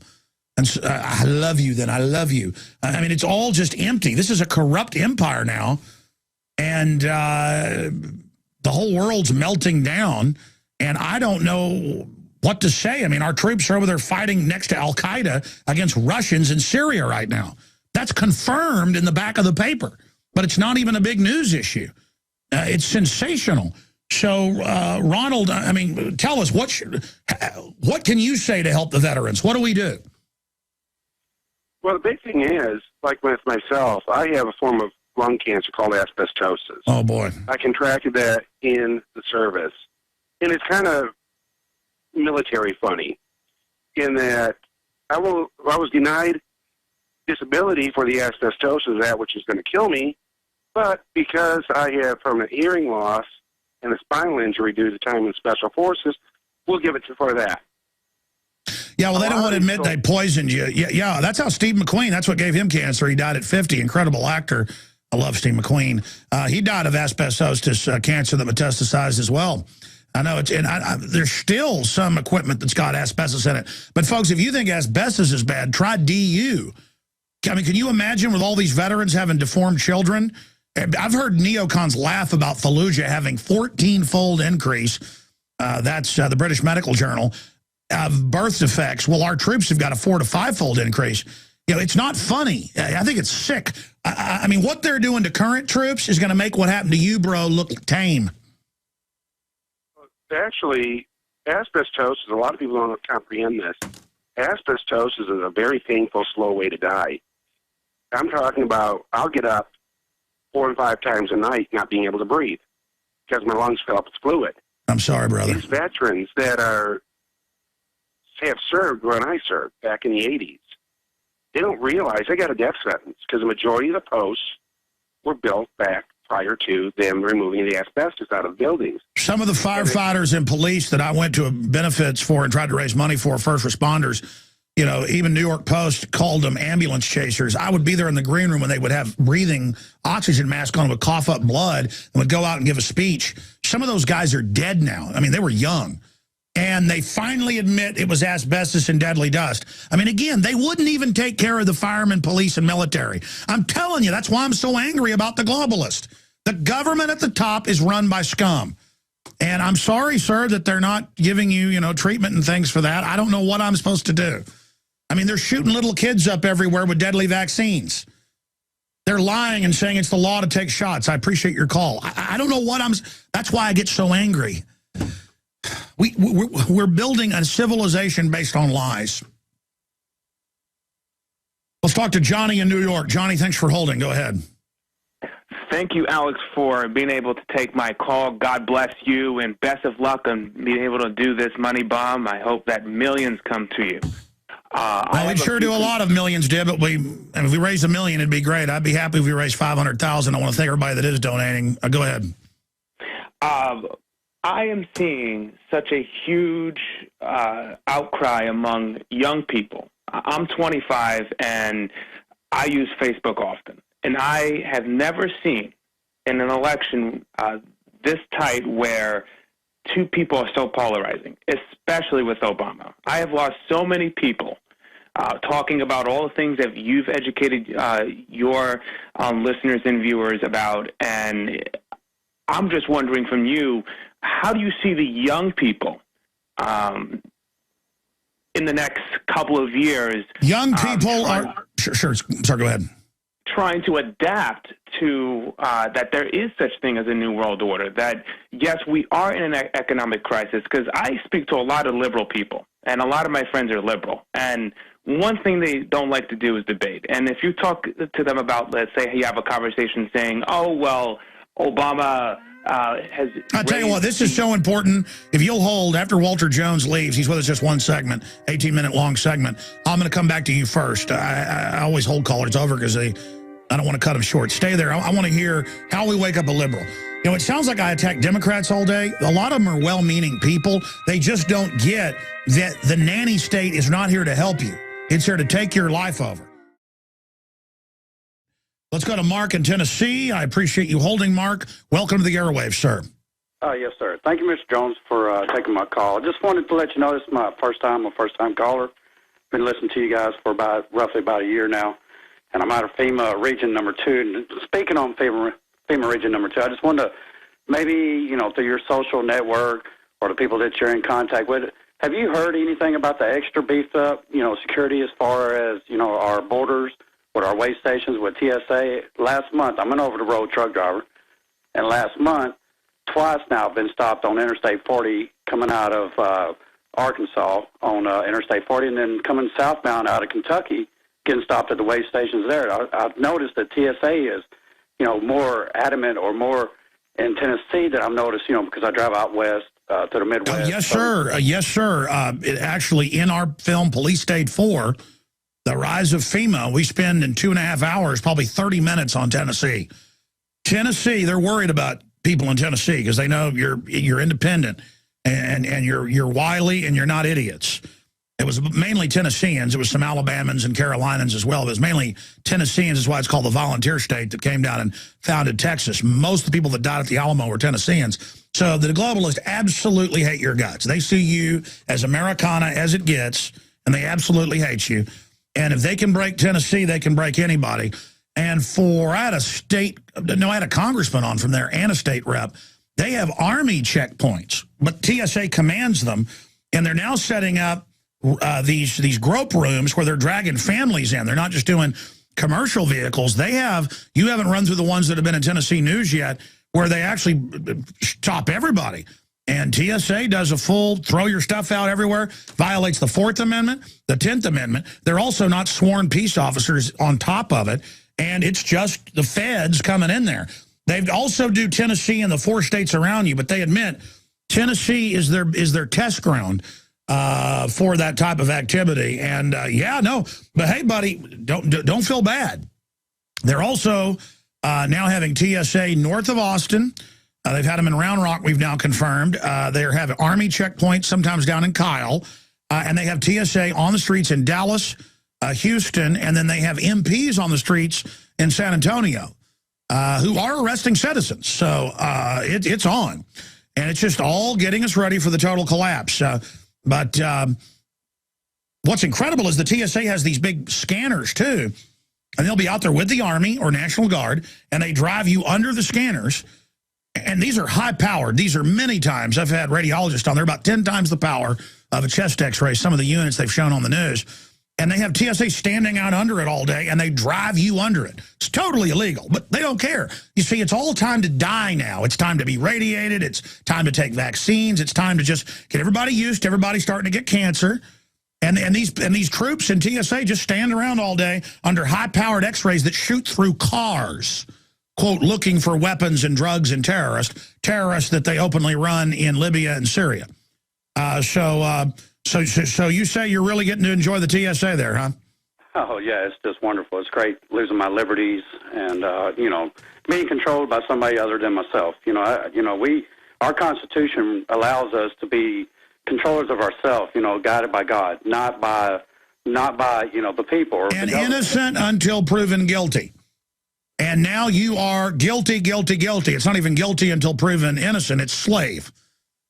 And I love you, then I love you. I mean, it's all just empty. This is a corrupt empire now. And the whole world's melting down. And I don't know what to say. I mean, our troops are over there fighting next to Al-Qaeda against Russians in Syria right now. That's confirmed in the back of the paper. But it's not even a big news issue. It's sensational. So, Ronald, I mean, tell us, what can you say to help the veterans? What do we do? Well, the big thing is, like with myself, I have a form of lung cancer called asbestosis. Oh, boy. I contracted that in the service. And it's kind of military funny in that I was denied disability for the asbestosis, that which is going to kill me, but because I have permanent hearing loss and a spinal injury due to time in Special Forces, we'll give it for that. Yeah, well, they don't want to admit they poisoned you. Yeah, that's how Steve McQueen, that's what gave him cancer. He died at 50. Incredible actor. I love Steve McQueen. He died of asbestosis cancer that metastasized as well. I know there's still some equipment that's got asbestos in it. But, folks, if you think asbestos is bad, try DU. I mean, can you imagine with all these veterans having deformed children? I've heard neocons laugh about Fallujah having 14-fold increase That's the British Medical Journal, of birth defects. Well, our troops have got a 4- to 5-fold increase. You know, it's not funny. I think it's sick. I mean, what they're doing to current troops is going to make what happened to you, bro, look tame. Actually, asbestosis, a lot of people don't comprehend this. Asbestosis is a very painful, slow way to die. I'm talking about I'll get up 4 and 5 times a night not being able to breathe because my lungs fill up with fluid. I'm sorry, brother. These veterans that have served when I served back in the 80s, they don't realize they got a death sentence because the majority of the posts were built back prior to them removing the asbestos out of buildings. Some of the firefighters and police that I went to benefits for and tried to raise money for, first responders, you know, even New York Post called them ambulance chasers. I would be there in the green room when they would have breathing oxygen mask on, would cough up blood, and would go out and give a speech. Some of those guys are dead now. I mean, they were young. And they finally admit it was asbestos and deadly dust. I mean, again, they wouldn't even take care of the firemen, police, and military. I'm telling you, that's why I'm so angry about the globalist. The government at the top is run by scum. And I'm sorry, sir, that they're not giving you, you know, treatment and things for that. I don't know what I'm supposed to do. I mean, they're shooting little kids up everywhere with deadly vaccines. They're lying and saying it's the law to take shots. I appreciate your call. I don't know what that's why I get so angry. We're building a civilization based on lies. Let's talk to Johnny in New York. Johnny, thanks for holding. Go ahead. Thank you, Alex, for being able to take my call. God bless you, and best of luck on being able to do this money bomb. I hope that millions come to you. Well, we'd sure do a lot of millions, Dib, but if we raised $1 million, it'd be great. I'd be happy if we raised 500,000. I want to thank everybody that is donating. Go ahead. I am seeing such a huge outcry among young people. I'm 25, and I use Facebook often. And I have never seen in an election this tight where two people are so polarizing, especially with Obama. I have lost so many people talking about all the things that you've educated your listeners and viewers about. And I'm just wondering from you, how do you see the young people in the next couple of years? Young people are... Sure. Sorry, go ahead. Trying to adapt to that there is such thing as a new world order, that, yes, we are in an economic crisis, because I speak to a lot of liberal people, and a lot of my friends are liberal. And one thing they don't like to do is debate. And if you talk to them about, let's say you have a conversation saying, oh, well, Obama... I'll tell you what, this is so important. If you'll hold, after Walter Jones leaves, he's with us just one segment, 18-minute long segment. I'm going to come back to you first. I always hold callers over because I don't want to cut them short. Stay there. I want to hear how we wake up a liberal. You know, it sounds like I attack Democrats all day. A lot of them are well-meaning people. They just don't get that the nanny state is not here to help you. It's here to take your life over. Let's go to Mark in Tennessee. I appreciate you holding, Mark. Welcome to the airwaves, sir. Yes, sir. Thank you, Mr. Jones, for taking my call. I just wanted to let you know this is my first-time caller. Been listening to you guys for roughly about a year now, and I'm out of FEMA Region Number 2. And speaking on FEMA Region Number 2, I just wanted to maybe, you know, through your social network or the people that you're in contact with, have you heard anything about the extra beefed up, you know, security as far as, you know, our borders, with our weigh stations, with TSA? Last month, I'm an over-the-road truck driver, and last month, twice now I've been stopped on Interstate 40 coming out of Arkansas on Interstate 40, and then coming southbound out of Kentucky, getting stopped at the weigh stations there. I've noticed that TSA is, you know, more adamant or more in Tennessee that I've noticed, you know, because I drive out west to the Midwest. Yes, sir. Yes, sir. It actually, in our film, Police State 4, The Rise of FEMA, we spend in 2.5 hours, probably 30 minutes on Tennessee. Tennessee, they're worried about people in Tennessee because they know you're independent and you're wily and you're not idiots. It was mainly Tennesseans. It was some Alabamans and Carolinians as well. But it was mainly Tennesseans. Is why it's called the volunteer state that came down and founded Texas. Most of the people that died at the Alamo were Tennesseans. So the globalists absolutely hate your guts. They see you as Americana as it gets, and they absolutely hate you. And if they can break Tennessee, they can break anybody. And I had a congressman on from there and a state rep They have Army checkpoints, but TSA commands them, and they're now setting up these grope rooms where they're dragging families in. They're not just doing commercial vehicles. They have, you haven't run through the ones that have been in Tennessee news yet, where they actually stop everybody. And TSA does a full throw your stuff out everywhere, violates the 4th Amendment, the 10th Amendment. They're also not sworn peace officers on top of it, and it's just the feds coming in there. They also do Tennessee and the 4 states around you, but they admit Tennessee is their test ground for that type of activity. And yeah, no, but hey, buddy, don't feel bad. They're also now having TSA north of Austin. They've had them in Round Rock, we've now confirmed. They have Army checkpoints, sometimes down in Kyle. And they have TSA on the streets in Dallas, Houston, and then they have MPs on the streets in San Antonio who are arresting citizens. So it's on. And it's just all getting us ready for the total collapse. But what's incredible is the TSA has these big scanners, too. And they'll be out there with the Army or National Guard, and they drive you under the scanners. And these are high-powered. These are many times. I've had radiologists on there, about 10 times the power of a chest X-ray, some of the units they've shown on the news. And they have TSA standing out under it all day, and they drive you under it. It's totally illegal, but they don't care. You see, it's all time to die now. It's time to be radiated. It's time to take vaccines. It's time to just get everybody used to everybody starting to get cancer. And these troops in TSA just stand around all day under high-powered X-rays that shoot through cars, quote, looking for weapons and drugs and terrorists that they openly run in Libya and Syria. So you say you're really getting to enjoy the TSA there, huh? Oh, yeah, it's just wonderful. It's great losing my liberties and, being controlled by somebody other than myself. Our Constitution allows us to be controllers of ourselves, guided by God, not by the people. Or and innocent until proven guilty. And now you are guilty, guilty, guilty. It's not even guilty until proven innocent. It's slave.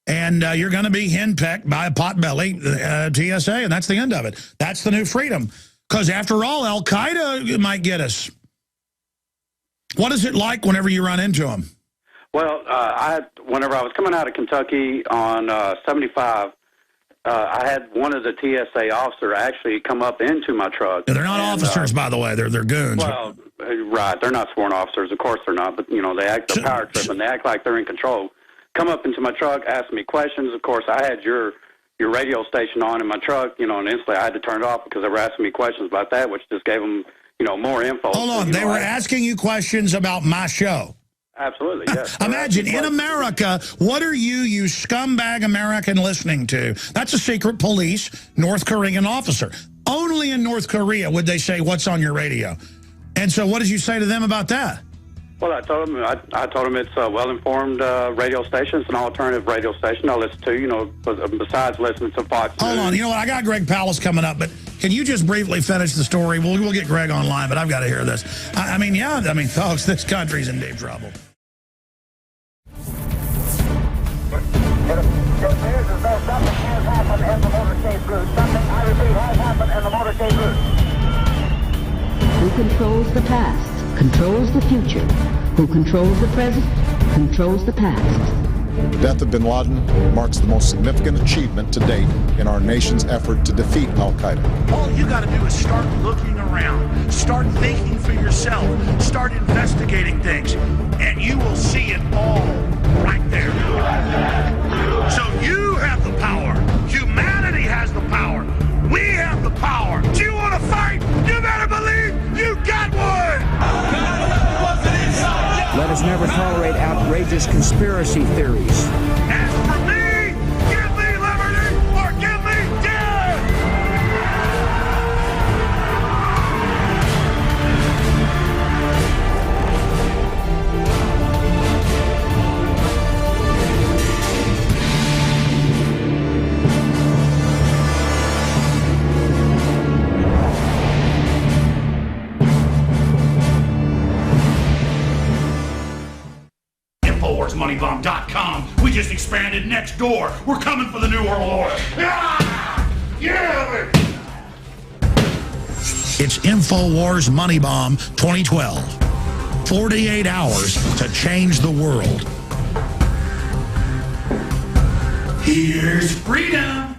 And you're going to be henpecked by a potbelly TSA, and that's the end of it. That's the new freedom. Because after all, Al-Qaeda might get us. What is it like whenever you run into them? Well, whenever I was coming out of Kentucky on 75, I had one of the TSA officers actually come up into my truck. Yeah, they're not officers, by the way. They're goons. Well, right. They're not sworn officers. Of course they're not. But, they act they're power tripping. They act like they're in control. Come up into my truck, ask me questions. Of course, I had your radio station on in my truck, and instantly I had to turn it off because they were asking me questions about that, which just gave them, more info. Hold on. They were asking you questions about my show. Absolutely, yes. Imagine, in America, what are you scumbag American listening to? That's a secret police North Korean officer. Only in North Korea would they say, what's on your radio? And so what did you say to them about that? Well, I told them it's a well-informed radio station. It's an alternative radio station I listen to, besides listening to Fox News. Hold on. You know what? I got Greg Pallas coming up, but can you just briefly finish the story? We'll get Greg online, but I've got to hear this. Folks, this country's in deep trouble. It appears as though something has happened in the motorcade route. Something, I repeat, has happened in the motorcade route. Who controls the past, controls the future. Who controls the present, controls the past. The death of bin Laden marks the most significant achievement to date in our nation's effort to defeat al-Qaeda. All you got to do is start looking around, start thinking for yourself, start investigating things, and you will see it all right there. So you have the power. Humanity has the power. We have the power. Do you want to fight? You better believe you got one. Let us never tolerate outrageous conspiracy theories. As for me, give me liberty or give me death. InfoWarsMoneyBomb.com. We just expanded next door. We're coming for the New World Order. Ah! Yeah! It's InfoWars Money Bomb 2012. 48 hours to change the world. Here's freedom.